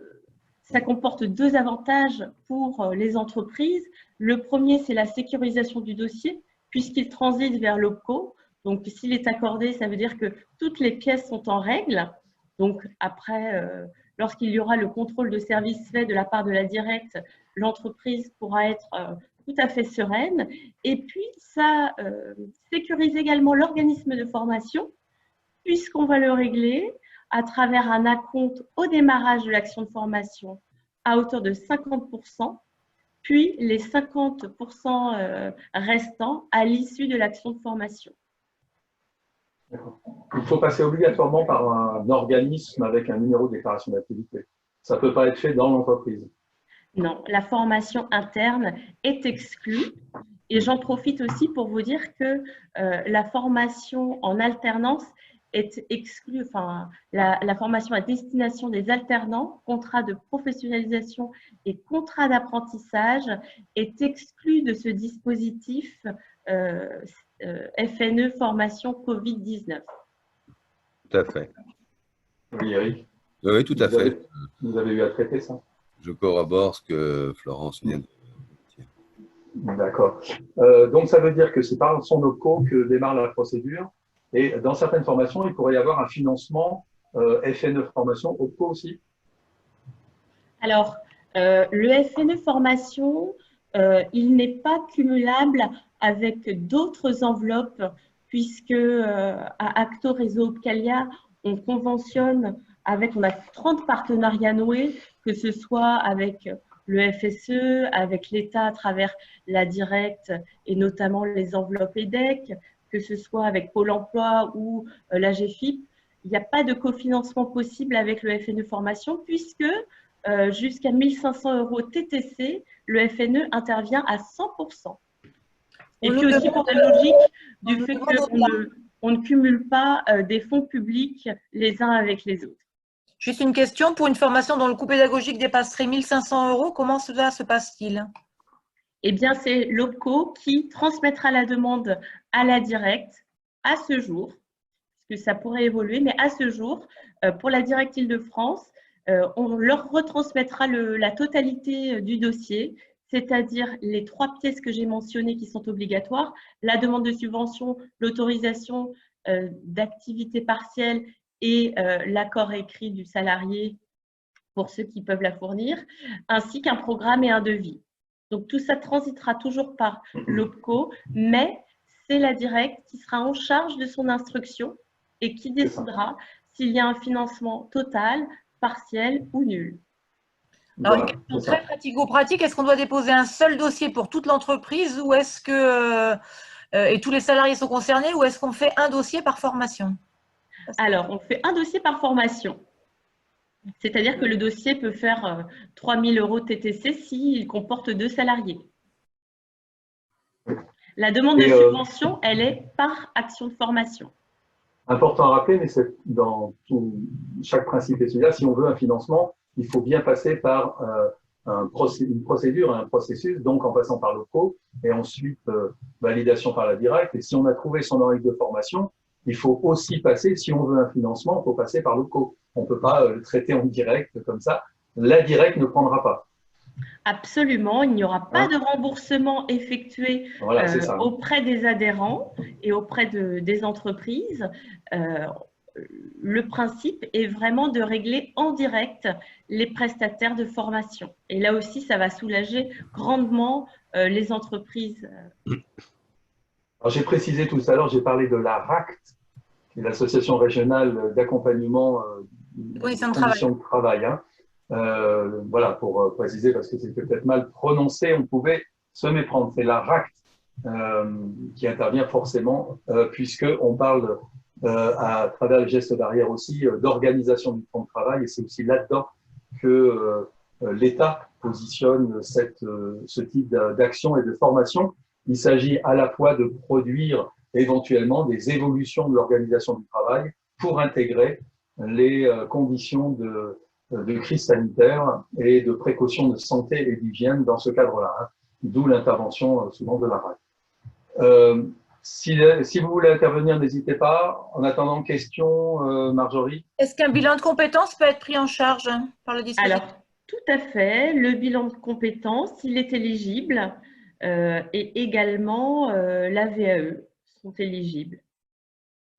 ça comporte deux avantages pour les entreprises. Le premier, c'est la sécurisation du dossier, puisqu'il transite vers l'OPCO. Donc, s'il est accordé, ça veut dire que toutes les pièces sont en règle. Donc, après, lorsqu'il y aura le contrôle de service fait de la part de la Directe, l'entreprise pourra être tout à fait sereine. Et puis, ça sécurise également l'organisme de formation, puisqu'on va le régler à travers un acompte au démarrage de l'action de formation à hauteur de 50%, puis les 50% restants à l'issue de l'action de formation. Il faut passer obligatoirement par un organisme avec un numéro de déclaration d'activité. Ça ne peut pas être fait dans l'entreprise. Non, la formation interne est exclue. Et j'en profite aussi pour vous dire que la formation en alternance est exclue, enfin, la formation à destination des alternants, contrat de professionnalisation et contrat d'apprentissage est exclue de ce dispositif FNE formation Covid-19. Tout à fait. Oui, Eric. Oui, tout à fait. Vous avez eu à traiter ça? Je corrobore ce que Florence vient de dire. D'accord. Donc, ça veut dire que c'est par son OPCO que démarre la procédure. Et dans certaines formations, il pourrait y avoir un financement FNE formation, OPCO aussi? Alors, le FNE formation, il n'est pas cumulable avec d'autres enveloppes, puisque à Acto Réseau Opcalia, on conventionne avec, on a 30 partenariats noués, que ce soit avec le FSE, avec l'État à travers la directe et notamment les enveloppes EDEC, que ce soit avec Pôle emploi ou la GFIP. Il n'y a pas de cofinancement possible avec le FNE formation puisque jusqu'à 1 500 € TTC, le FNE intervient à 100%. Et puis aussi pour la logique du fait qu'on ne cumule pas des fonds publics les uns avec les autres. Juste une question, pour une formation dont le coût pédagogique dépasserait 1 500 €, comment cela se passe-t-il? Eh bien, c'est l'OPCO qui transmettra la demande à la directe à ce jour, parce que ça pourrait évoluer, mais à ce jour, pour la directe Île-de-France, on leur retransmettra la totalité du dossier, c'est-à-dire les 3 pièces que j'ai mentionnées qui sont obligatoires, la demande de subvention, l'autorisation d'activité partielle et l'accord écrit du salarié pour ceux qui peuvent la fournir, ainsi qu'un programme et un devis. Donc, tout ça transitera toujours par l'OPCO, mais c'est la directe qui sera en charge de son instruction et qui décidera s'il y a un financement total, partiel ou nul. Alors, une question très pratico-pratique, est-ce qu'on doit déposer un seul dossier pour toute l'entreprise ou est-ce que et tous les salariés sont concernés ou est-ce qu'on fait un dossier par formation? Alors, on fait un dossier par formation. C'est-à-dire que le dossier peut faire 3 000 € TTC s'il comporte 2 salariés. La demande de subvention, elle est par action de formation. Important à rappeler, mais c'est dans chaque principe est celui-là. Si on veut un financement, il faut bien passer par une procédure, un processus, donc en passant par l'OPCO et ensuite validation par la directe. Et si on a trouvé son règle de formation, il faut aussi passer, si on veut un financement, il faut passer par l'OPCO. On ne peut pas le traiter en direct comme ça. La directe ne prendra pas. Absolument, il n'y aura pas de remboursement effectué auprès des adhérents et auprès des entreprises. Le principe est vraiment de régler en direct les prestataires de formation. Et là aussi, ça va soulager grandement les entreprises. J'ai précisé tout à l'heure, j'ai parlé de la RACT, qui est l'Association régionale d'accompagnement des conditions de travail. Voilà, pour préciser, parce que c'était peut-être mal prononcé, on pouvait se méprendre. C'est la RACT qui intervient forcément, puisqu'on parle à travers les gestes barrières aussi d'organisation du temps de travail, et c'est aussi là-dedans que l'État positionne ce type d'action et de formation. Il s'agit à la fois de produire éventuellement des évolutions de l'organisation du travail pour intégrer les conditions de crise sanitaire et de précaution de santé et d'hygiène dans ce cadre-là, d'où l'intervention souvent de la RAC. Si vous voulez intervenir, n'hésitez pas. En attendant, question, Marjorie. Est-ce qu'un bilan de compétences peut être pris en charge par le dispositif? Alors, tout à fait. Le bilan de compétences, il est éligible et également la VAE sont éligibles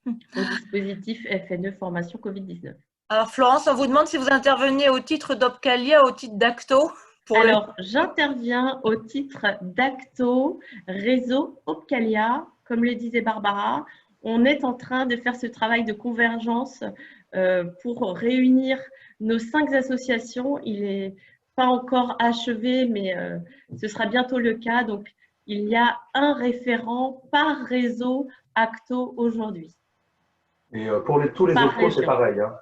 au dispositif FNE formation Covid-19. Alors, Florence, on vous demande si vous intervenez au titre d'Opcalia, au titre d'Acto, Alors, j'interviens au titre d'Acto Réseau Opcalia. Comme le disait Barbara, on est en train de faire ce travail de convergence pour réunir nos 5 associations. Il n'est pas encore achevé, mais ce sera bientôt le cas. Donc, il y a un référent par réseau Acto aujourd'hui. Et pour tous les OPCO, c'est pareil. Hein.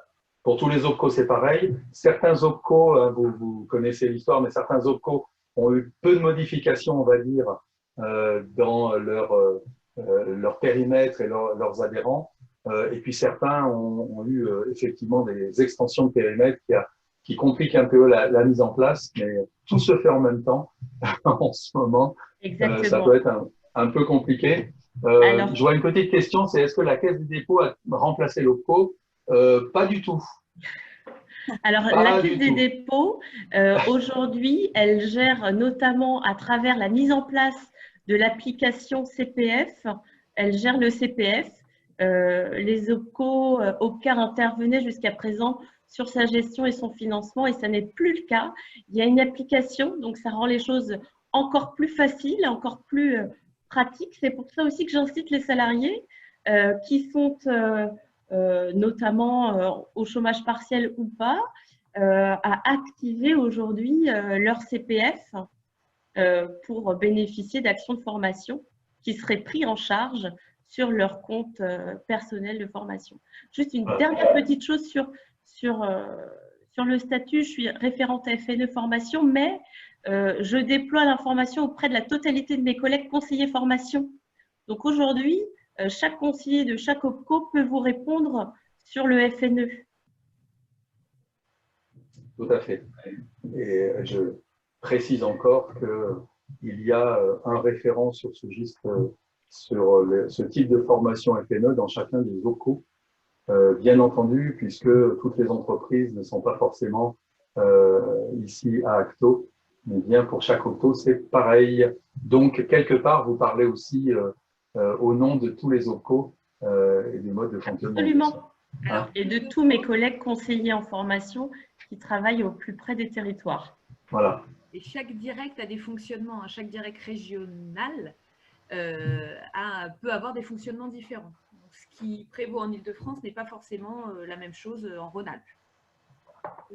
Pour tous les OPCO, c'est pareil. Certains OPCO, vous connaissez l'histoire, mais certains OPCO ont eu peu de modifications, on va dire, dans leur périmètre et leurs adhérents. Et puis certains ont eu effectivement des extensions de périmètre qui compliquent un peu la mise en place, mais tout se fait en même temps en ce moment. Ça peut être un peu compliqué. Je vois une petite question, c'est est-ce que la Caisse des dépôts a remplacé l'OPCO? Pas du tout. Alors, la Caisse des dépôts, aujourd'hui, elle gère notamment à travers la mise en place de l'application CPF, elle gère le CPF. Les OPCO, OPCAR intervenaient jusqu'à présent sur sa gestion et son financement et ça n'est plus le cas. Il y a une application, donc ça rend les choses encore plus faciles, encore plus pratiques. C'est pour ça aussi que j'incite les salariés qui sont notamment au chômage partiel ou pas, à activer aujourd'hui leur CPF pour bénéficier d'actions de formation qui seraient pris en charge sur leur compte personnel de formation. Juste une dernière petite chose sur le statut. Je suis référente à FNE Formation, mais je déploie l'information auprès de la totalité de mes collègues conseillers formation. Donc aujourd'hui, chaque conseiller de chaque OPCO peut vous répondre sur le FNE. Tout à fait. Et je précise encore qu'il y a un référent sur ce ce type de formation FNE dans chacun des OPCO, bien entendu, puisque toutes les entreprises ne sont pas forcément ici à Acto, mais bien pour chaque OPCO, c'est pareil. Donc, quelque part, vous parlez aussi au nom de tous les OPCO et des modes de fonctionnement. Absolument. Et de tous mes collègues conseillers en formation qui travaillent au plus près des territoires. Voilà. Et chaque direct a des fonctionnements. Hein. Chaque direct régional peut avoir des fonctionnements différents. Donc, ce qui prévaut en Île-de-France n'est pas forcément la même chose en Rhône-Alpes.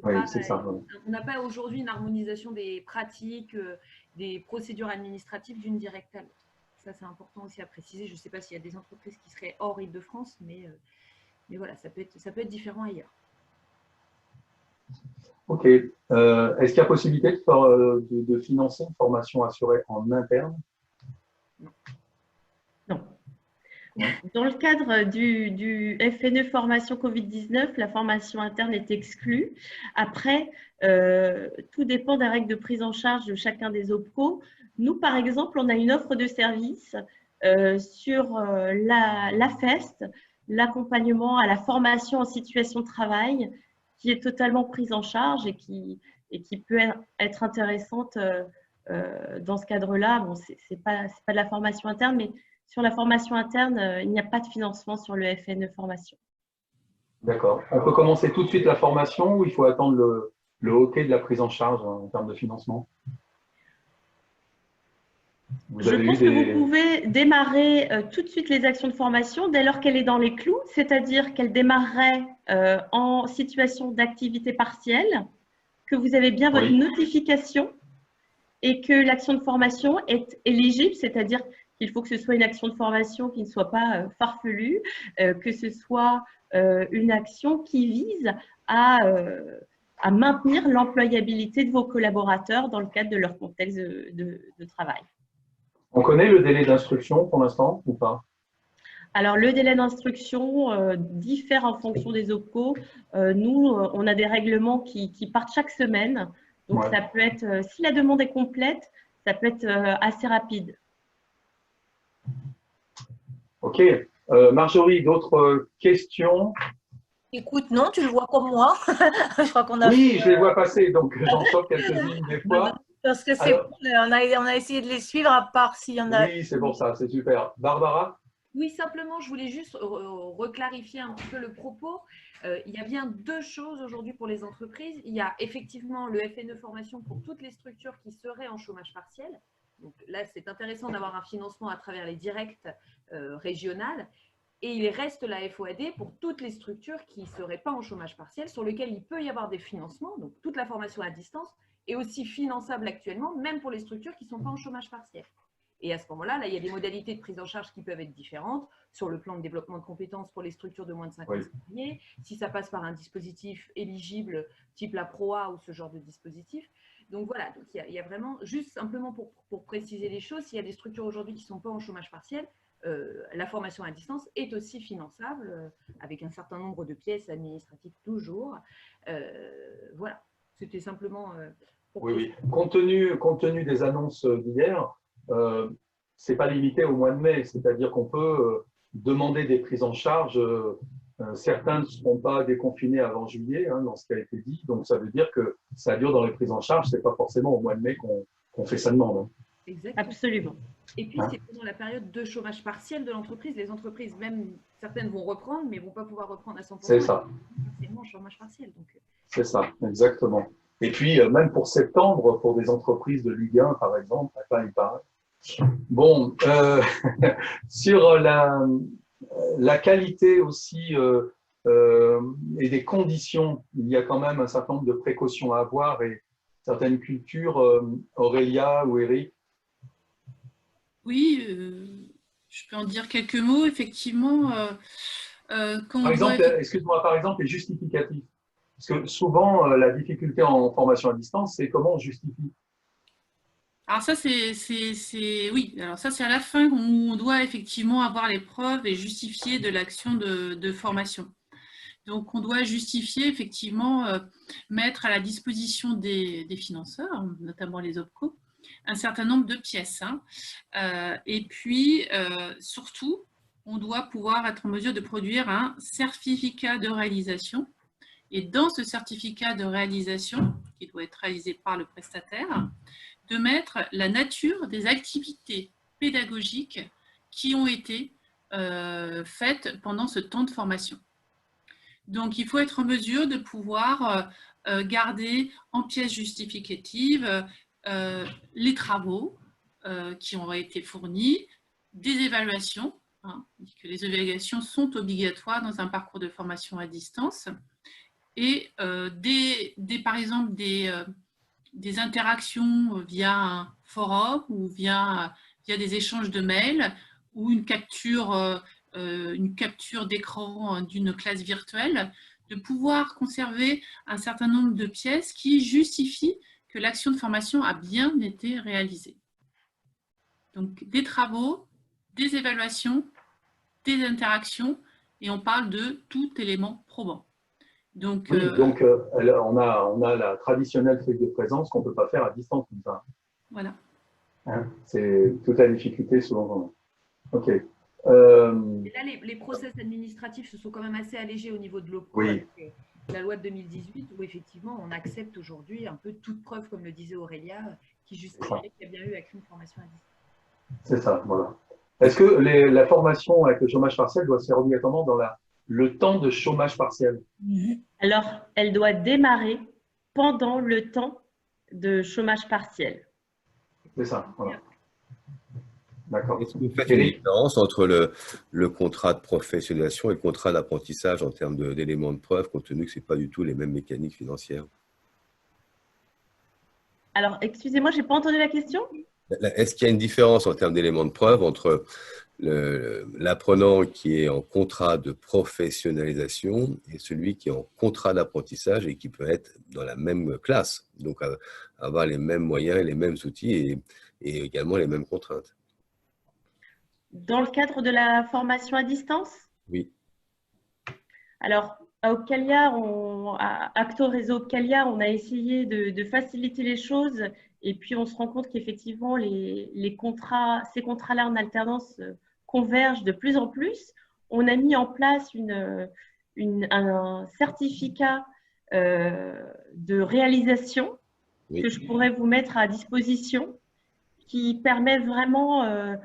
Oui, c'est ça. On n'a pas aujourd'hui une harmonisation des pratiques, des procédures administratives d'une directe à l'autre. Ça, c'est important aussi à préciser. Je ne sais pas s'il y a des entreprises qui seraient hors Île-de-France, mais voilà, ça peut être différent ailleurs. Ok. Est-ce qu'il y a possibilité de financer une formation assurée en interne? Non. Dans le cadre du FNE formation Covid-19, la formation interne est exclue. Après, tout dépend des règles de prise en charge de chacun des OPCO. Nous, par exemple, on a une offre de service sur la FEST, l'accompagnement à la formation en situation de travail, qui est totalement prise en charge et qui peut être intéressante dans ce cadre-là. Bon, c'est pas de la formation interne, mais sur la formation interne, il n'y a pas de financement sur le FNE formation. D'accord. On peut commencer tout de suite la formation ou il faut attendre le OK de la prise en charge en termes de financement? Je pense que vous pouvez démarrer tout de suite les actions de formation dès lors qu'elle est dans les clous, c'est-à-dire qu'elle démarrerait en situation d'activité partielle, que vous avez bien votre notification et que l'action de formation est éligible, c'est-à-dire qu'il faut que ce soit une action de formation qui ne soit pas farfelue, que ce soit une action qui vise à maintenir l'employabilité de vos collaborateurs dans le cadre de leur contexte de travail. On connaît le délai d'instruction pour l'instant ou pas? Alors, le délai d'instruction diffère en fonction des OPCO. Nous, on a des règlements qui partent chaque semaine. Donc, ça peut être, si la demande est complète, ça peut être assez rapide. Ok. Marjorie, d'autres questions? Écoute, non, tu le vois comme moi. Je crois qu'on a. Oui, je les vois passer, donc j'en chope quelques-unes des fois. Parce que c'est on a essayé de les suivre, à part s'il y en a. Oui, c'est pour ça, c'est super. Barbara? Oui, simplement, je voulais juste reclarifier un petit peu le propos. Il y a bien deux choses aujourd'hui pour les entreprises. Il y a effectivement le FNE formation pour toutes les structures qui seraient en chômage partiel. Donc là, c'est intéressant d'avoir un financement à travers les directs régionales. Et il reste la FOAD pour toutes les structures qui ne seraient pas en chômage partiel, sur lesquelles il peut y avoir des financements, donc toute la formation à distance, est aussi finançable actuellement, même pour les structures qui ne sont pas en chômage partiel. Et à ce moment-là, il y a des modalités de prise en charge qui peuvent être différentes sur le plan de développement de compétences pour les structures de moins de 50 salariés, si ça passe par un dispositif éligible type la PROA ou ce genre de dispositif. Donc voilà, donc il y a vraiment, juste simplement pour préciser les choses, s'il y a des structures aujourd'hui qui ne sont pas en chômage partiel, la formation à distance est aussi finançable avec un certain nombre de pièces administratives toujours. Voilà, c'était simplement… Oui. Compte tenu des annonces d'hier, ce n'est pas limité au mois de mai, c'est-à-dire qu'on peut demander des prises en charge. Certains ne seront pas déconfinés avant juillet, hein, dans ce qui a été dit, donc ça veut dire que ça dure dans les prises en charge, ce n'est pas forcément au mois de mai qu'on fait sa demande. Hein. Exactement. Absolument. Et puis, c'est pendant la période de chômage partiel de l'entreprise. Les entreprises, même certaines vont reprendre, mais ne vont pas pouvoir reprendre à 100%. C'est ça. Forcément, chômage partiel. C'est ça, exactement. Et puis, même pour septembre, pour des entreprises de Ligue 1, par exemple, il paraît. Bon, sur la qualité aussi et des conditions, il y a quand même un certain nombre de précautions à avoir et certaines cultures, Aurélia ou Eric. Oui, je peux en dire quelques mots. Effectivement, par exemple, excuse-moi, par exemple, les justificatifs. Parce que souvent, la difficulté en formation à distance, c'est comment on justifie. Alors ça, oui. Alors ça, c'est à la fin où on doit effectivement avoir les preuves et justifier de l'action de formation. Donc, on doit justifier, effectivement, mettre à la disposition des financeurs, notamment les OPCO, un certain nombre de pièces. Hein. Et puis, surtout, on doit pouvoir être en mesure de produire un certificat de réalisation. Et dans ce certificat de réalisation, qui doit être réalisé par le prestataire, de mettre la nature des activités pédagogiques qui ont été faites pendant ce temps de formation. Donc, il faut être en mesure de pouvoir garder en pièces justificatives les travaux qui ont été fournis, des évaluations, hein, que les évaluations sont obligatoires dans un parcours de formation à distance, et par exemple des interactions via un forum ou via des échanges de mails ou une capture d'écran d'une classe virtuelle, de pouvoir conserver un certain nombre de pièces qui justifient que l'action de formation a bien été réalisée. Donc, des travaux, des évaluations, des interactions, et on parle de tout élément probant. Donc, oui, donc on a la traditionnelle feuille de présence qu'on ne peut pas faire à distance. Voilà. Hein, c'est toute la difficulté souvent. OK. Et là, les process administratifs se sont quand même assez allégés au niveau de l'OPCO, oui, avec la loi de 2018, où effectivement on accepte aujourd'hui un peu toute preuve, comme le disait Aurélia, qui justifierait qu'il y a bien eu avec une formation à distance. C'est ça, voilà. Est-ce que la formation avec le chômage partiel doit se faire obligatoirement dans le temps de chômage partiel? Alors, elle doit démarrer pendant le temps de chômage partiel. C'est ça, voilà. D'accord. Est-ce que vous faites une différence entre le contrat de professionnalisation et le contrat d'apprentissage en termes d'éléments de preuve, compte tenu que ce n'est pas du tout les mêmes mécaniques financières? Alors, excusez-moi, je n'ai pas entendu la question. Est-ce qu'il y a une différence en termes d'éléments de preuve entre l'apprenant qui est en contrat de professionnalisation et celui qui est en contrat d'apprentissage et qui peut être dans la même classe, donc avoir les mêmes moyens, les mêmes outils et également les mêmes contraintes? Dans le cadre de la formation à distance? Oui. Alors, à Opcalia, à Acto Réseau Opcalia, on a essayé de faciliter les choses et puis on se rend compte qu'effectivement, ces contrats-là en alternance convergent de plus en plus. On a mis en place un certificat de réalisation, oui, que je pourrais vous mettre à disposition, qui permet vraiment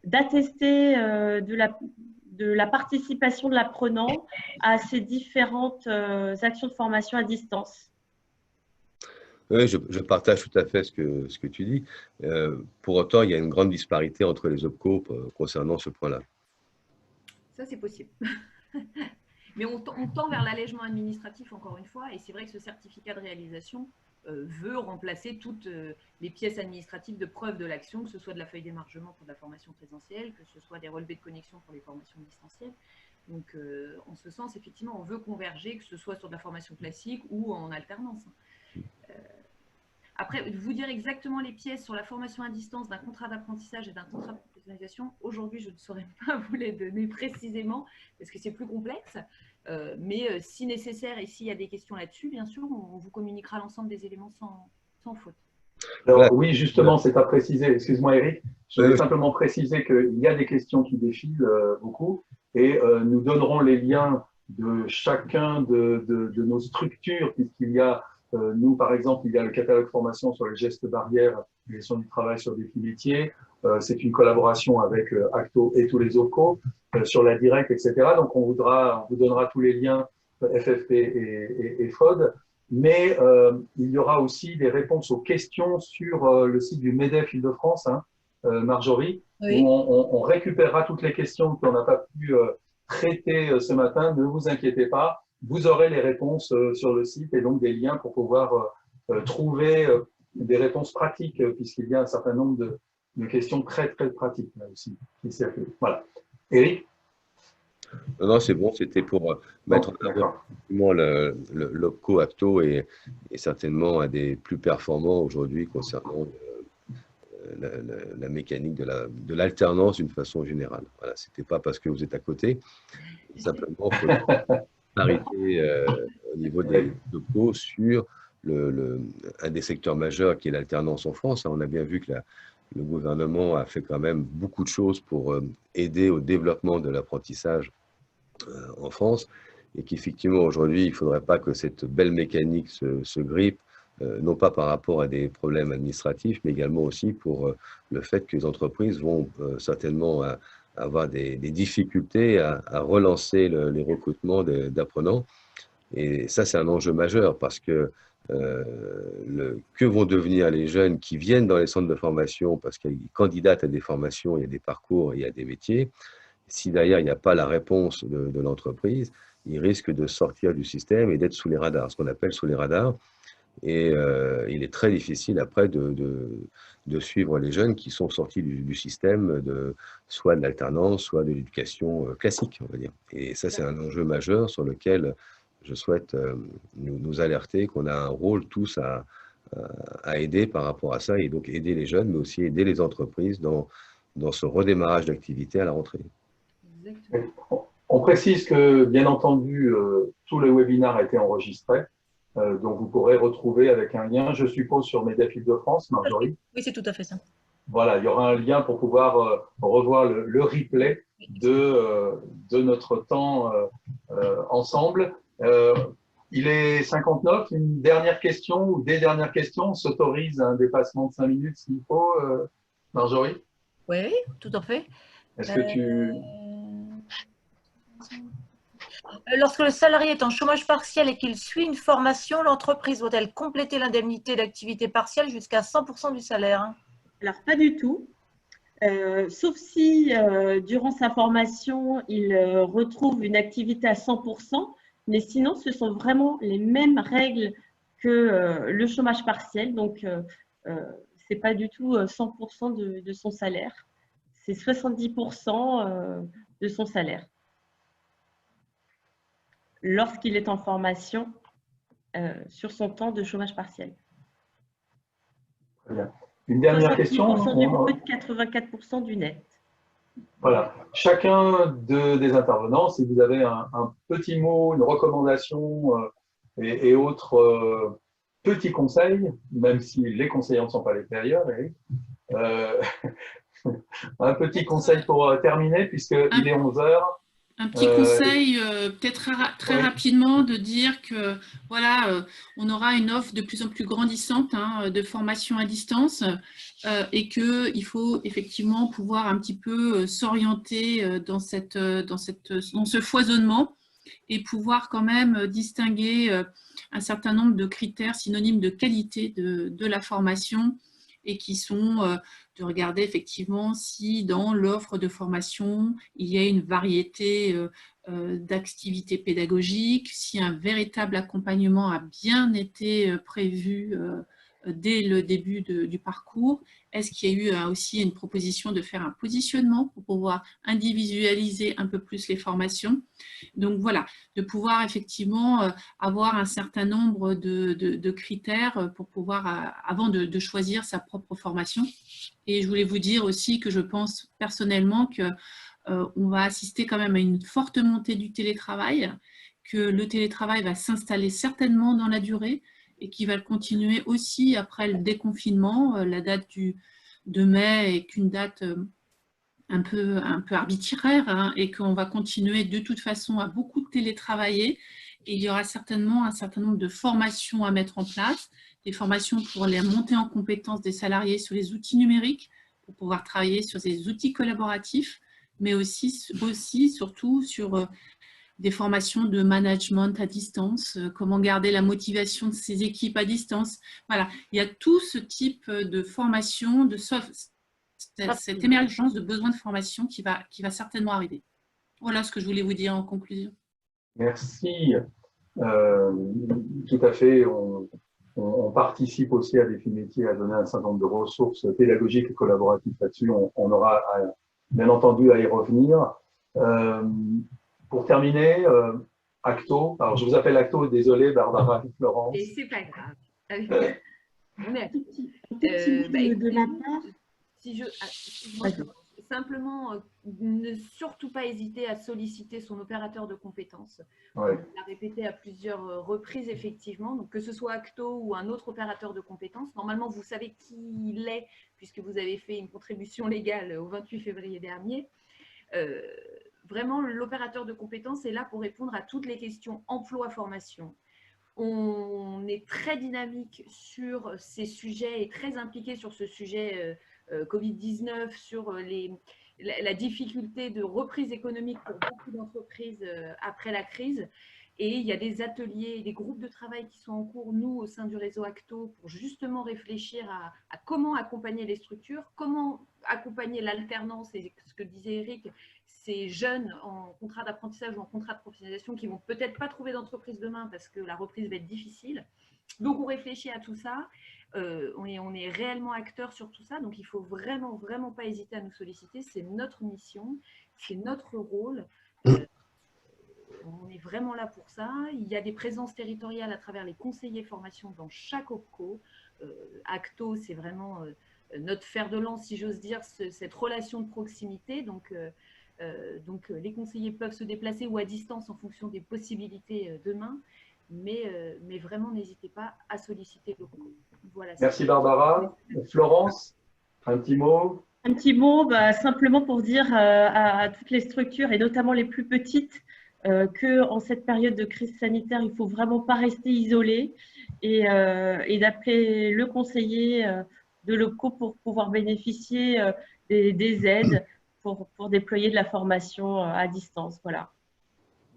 d'attester de la participation de l'apprenant à ces différentes actions de formation à distance. Oui, je partage tout à fait ce que tu dis. Pour autant, il y a une grande disparité entre les OPCO concernant ce point-là. Ça, c'est possible. Mais on tend vers l'allègement administratif, encore une fois, et c'est vrai que ce certificat de réalisation veut remplacer toutes les pièces administratives de preuve de l'action, que ce soit de la feuille d'émargement pour de la formation présentielle, que ce soit des relevés de connexion pour les formations distancielles. Donc, en ce sens, effectivement, on veut converger, que ce soit sur de la formation classique ou en alternance. Après, vous dire exactement les pièces sur la formation à distance d'un contrat d'apprentissage et d'un contrat de professionnalisation, aujourd'hui, je ne saurais pas vous les donner précisément parce que c'est plus complexe. Mais si nécessaire et s'il y a des questions là-dessus, bien sûr, on vous communiquera l'ensemble des éléments sans faute. Alors oui, justement, c'est à préciser. Excuse-moi, Eric. Je voulais simplement préciser qu'il y a des questions qui défilent beaucoup et nous donnerons les liens de chacun de nos structures puisqu'il y a nous, par exemple, il y a le catalogue formation sur les gestes barrières, gestion du travail sur défis métiers. C'est une collaboration avec Acto et tous les OPCO sur la directe, etc. Donc, on vous donnera tous les liens FFP et FOD. Mais il y aura aussi des réponses aux questions sur le site du MEDEF Île-de-France, hein, Marjorie, oui. Où on récupérera toutes les questions qu'on n'a pas pu traiter ce matin. Ne vous inquiétez pas. Vous aurez les réponses sur le site et donc des liens pour pouvoir trouver des réponses pratiques, puisqu'il y a un certain nombre de questions très, très pratiques là aussi qui circulent. Voilà. Eric? Non, c'est bon, c'était pour mettre en avant l'OPCO Acto est certainement un des plus performants aujourd'hui concernant la mécanique de l'alternance d'une façon générale. Voilà, ce n'était pas parce que vous êtes à côté, simplement pour arrêter au niveau des OPCO sur un des secteurs majeurs qui est l'alternance en France. On a bien vu que le gouvernement a fait quand même beaucoup de choses pour aider au développement de l'apprentissage en France et qu'effectivement aujourd'hui il ne faudrait pas que cette belle mécanique se grippe, non pas par rapport à des problèmes administratifs mais également aussi pour le fait que les entreprises vont certainement avoir des difficultés à relancer les recrutements d'apprenants. Et ça, c'est un enjeu majeur parce que que vont devenir les jeunes qui viennent dans les centres de formation parce qu'ils candidatent à des formations, il y a des parcours, il y a des métiers. Si derrière, il n'y a pas la réponse de l'entreprise, ils risquent de sortir du système et d'être sous les radars, ce qu'on appelle sous les radars. Et il est très difficile après de suivre les jeunes qui sont sortis du système, soit de l'alternance, soit de l'éducation classique, on va dire. Et ça, c'est un enjeu majeur sur lequel je souhaite nous alerter, qu'on a un rôle tous à aider par rapport à ça, et donc aider les jeunes, mais aussi aider les entreprises dans ce redémarrage d'activité à la rentrée. On précise que, bien entendu, tout le webinaire a été enregistré. Donc, vous pourrez retrouver avec un lien, je suppose, sur MEDEF Île-de-France, Marjorie. Oui, c'est tout à fait ça. Voilà, il y aura un lien pour pouvoir revoir le replay de notre temps ensemble. Il est 59. Une dernière question ou des dernières questions. On s'autorise un dépassement de 5 minutes s'il faut, Marjorie? Oui, tout à fait. Est-ce que tu… Lorsque le salarié est en chômage partiel et qu'il suit une formation, l'entreprise doit-elle compléter l'indemnité d'activité partielle jusqu'à 100% du salaire? Alors, pas du tout. Sauf si, durant sa formation, il retrouve une activité à 100%, mais sinon, ce sont vraiment les mêmes règles que le chômage partiel. Donc, ce n'est pas du tout 100% de son salaire. C'est 70% de son salaire. Lorsqu'il est en formation sur son temps de chômage partiel. Très bien. Une dernière question. 70% du brut, 84% du net. Voilà. Chacun des intervenants, si vous avez un petit mot, une recommandation et autres petits conseils, même si les conseillers ne sont pas les meilleurs, un petit conseil pour terminer, puisqu'il est 11 h. Un petit conseil, peut-être très rapidement, de dire que voilà, on aura une offre de plus en plus grandissante de formation à distance et qu'il faut effectivement pouvoir un petit peu s'orienter dans ce foisonnement et pouvoir quand même distinguer un certain nombre de critères synonymes de qualité de la formation et qui sont de regarder effectivement si dans l'offre de formation, il y a une variété d'activités pédagogiques, si un véritable accompagnement a bien été prévu dès le début du parcours. Est-ce qu'il y a eu aussi une proposition de faire un positionnement pour pouvoir individualiser un peu plus les formations? Donc voilà, de pouvoir effectivement avoir un certain nombre de critères pour pouvoir, avant de choisir sa propre formation. Et je voulais vous dire aussi que je pense personnellement qu'on va assister quand même à une forte montée du télétravail, que le télétravail va s'installer certainement dans la durée et qui va continuer aussi après le déconfinement. La date de mai est qu'une date un peu arbitraire et qu'on va continuer de toute façon à beaucoup télétravailler. Et il y aura certainement un certain nombre de formations à mettre en place, des formations pour les montées en compétences des salariés sur les outils numériques, pour pouvoir travailler sur des outils collaboratifs, mais aussi surtout sur des formations de management à distance, comment garder la motivation de ses équipes à distance. Voilà, il y a tout ce type de formation, cette émergence de besoins de formation qui va certainement arriver. Voilà ce que je voulais vous dire en conclusion. Merci. Tout à fait. On participe aussi à Défi Métiers à donner un certain nombre de ressources pédagogiques et collaboratives là-dessus. On aura bien entendu à y revenir. Pour terminer, Acto. Alors, je vous appelle Acto, désolé, Barbara et Florence. Et c'est pas grave. On est à de la part. Simplement, ne surtout pas hésiter à solliciter son opérateur de compétences. Ouais. On l'a répété à plusieurs reprises, effectivement. Donc, que ce soit Acto ou un autre opérateur de compétences, normalement, vous savez qui il est, puisque vous avez fait une contribution légale au 28 février dernier. Vraiment, l'opérateur de compétences est là pour répondre à toutes les questions emploi-formation. On est très dynamique sur ces sujets et très impliqué sur ce sujet Covid-19, sur la difficulté de reprise économique pour beaucoup d'entreprises après la crise. Et il y a des ateliers, des groupes de travail qui sont en cours, nous, au sein du réseau Acto, pour justement réfléchir à comment accompagner les structures, comment accompagner l'alternance, et ce que disait Eric, ces jeunes en contrat d'apprentissage ou en contrat de professionnalisation qui ne vont peut-être pas trouver d'entreprise demain parce que la reprise va être difficile. Donc, on réfléchit à tout ça. On est réellement acteurs sur tout ça. Donc, il ne faut vraiment, vraiment pas hésiter à nous solliciter. C'est notre mission, c'est notre rôle. On est vraiment là pour ça. Il y a des présences territoriales à travers les conseillers formation dans chaque OPCO. Acto, c'est vraiment notre fer de lance, si j'ose dire, cette relation de proximité. Donc, les conseillers peuvent se déplacer ou à distance en fonction des possibilités demain. Mais vraiment, n'hésitez pas à solliciter l'OPCO. Voilà, merci Barbara. Florence, un petit mot? Un petit mot, simplement pour dire à toutes les structures, et notamment les plus petites, qu'en cette période de crise sanitaire, il ne faut vraiment pas rester isolé et d'appeler le conseiller de l'OPCO pour pouvoir bénéficier des aides pour déployer de la formation à distance. Voilà.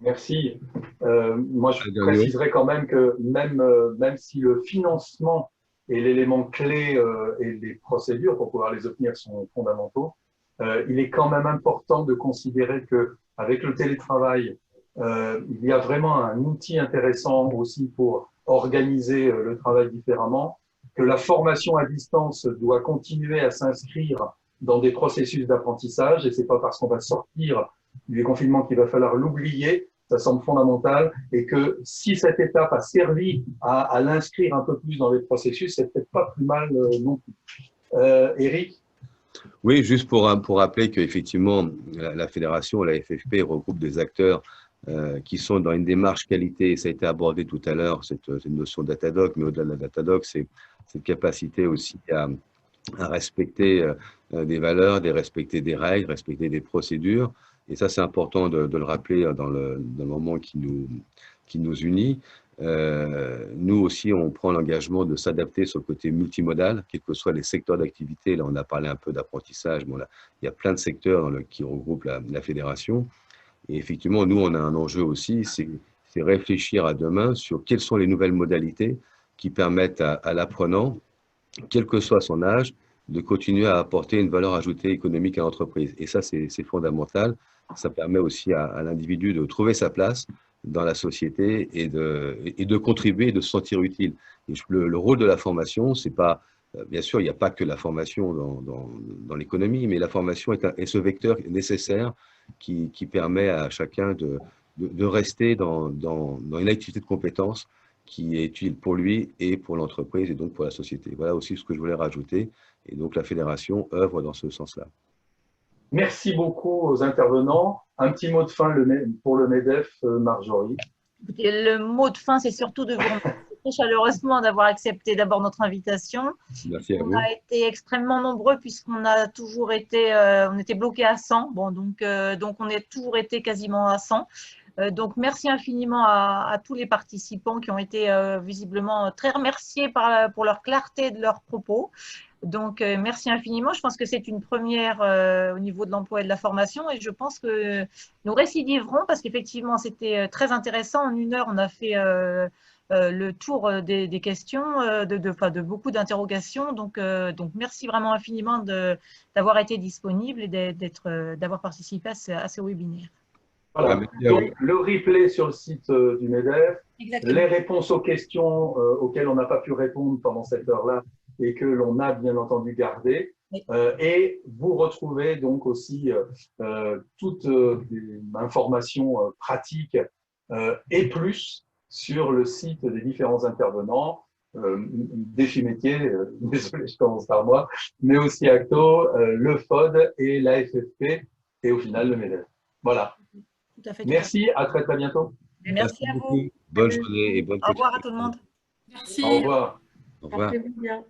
Merci. Moi, je préciserai quand même que même si le financement et l'élément clé et les procédures pour pouvoir les obtenir sont fondamentaux, il est quand même important de considérer qu'avec le télétravail, il y a vraiment un outil intéressant aussi pour organiser le travail différemment, que la formation à distance doit continuer à s'inscrire dans des processus d'apprentissage, et c'est pas parce qu'on va sortir du confinement qu'il va falloir l'oublier. Ça semble fondamental, et que si cette étape a servi à l'inscrire un peu plus dans les processus, c'est peut-être pas plus mal non plus. Eric? Oui, juste pour rappeler qu'effectivement, la fédération, la FFP, regroupe des acteurs qui sont dans une démarche qualité, et ça a été abordé tout à l'heure, cette notion Datadoc, mais au-delà de la Datadoc, c'est cette capacité aussi à respecter des valeurs, respecter des règles, respecter des procédures. Et ça, c'est important de le rappeler dans le moment qui nous unit. Nous aussi, on prend l'engagement de s'adapter sur le côté multimodal, quels que soient les secteurs d'activité. Là, on a parlé un peu d'apprentissage. Bon, là, il y a plein de secteurs qui regroupent la fédération. Et effectivement, nous, on a un enjeu aussi, c'est réfléchir à demain sur quelles sont les nouvelles modalités qui permettent à l'apprenant, quel que soit son âge, de continuer à apporter une valeur ajoutée économique à l'entreprise. Et ça, c'est fondamental. Ça permet aussi à l'individu de trouver sa place dans la société et de contribuer et de se sentir utile. Et le rôle de la formation, c'est pas, bien sûr, il n'y a pas que la formation dans l'économie, mais la formation est ce vecteur nécessaire qui permet à chacun de rester dans une activité de compétence qui est utile pour lui et pour l'entreprise et donc pour la société. Voilà aussi ce que je voulais rajouter. Et donc, la fédération œuvre dans ce sens-là. Merci beaucoup aux intervenants. Un petit mot de fin pour le MEDEF, Marjorie. Écoutez, le mot de fin, c'est surtout de vous remercier très chaleureusement d'avoir accepté d'abord notre invitation. Merci à vous. On a été extrêmement nombreux puisqu'on a toujours été, on était bloqués à 100. Bon, donc on a toujours été quasiment à 100. Donc, merci infiniment à tous les participants qui ont été visiblement très remerciés pour leur clarté de leurs propos. Donc, merci infiniment. Je pense que c'est une première au niveau de l'emploi et de la formation et je pense que nous récidiverons parce qu'effectivement, c'était très intéressant. En 1 heure, on a fait le tour des questions, de beaucoup d'interrogations. Donc, merci vraiment infiniment d'avoir été disponible et d'avoir participé à ce webinaire. Voilà. Donc, le replay sur le site du MEDEF, Exactement. les réponses aux questions auxquelles on n'a pas pu répondre pendant cette heure-là et que l'on a bien entendu gardées. Oui. Et vous retrouvez donc aussi toutes les informations pratiques et plus sur le site des différents intervenants, Défi Métier, désolé, je commence par moi, mais aussi Acto, le FOD et la FFP et au final le MEDEF. Voilà. Tout à fait. Merci, à très très bientôt. Merci à vous. Bonne journée et bonne Au revoir à tout le monde. Merci. Au revoir. Au revoir. Portez-vous bien.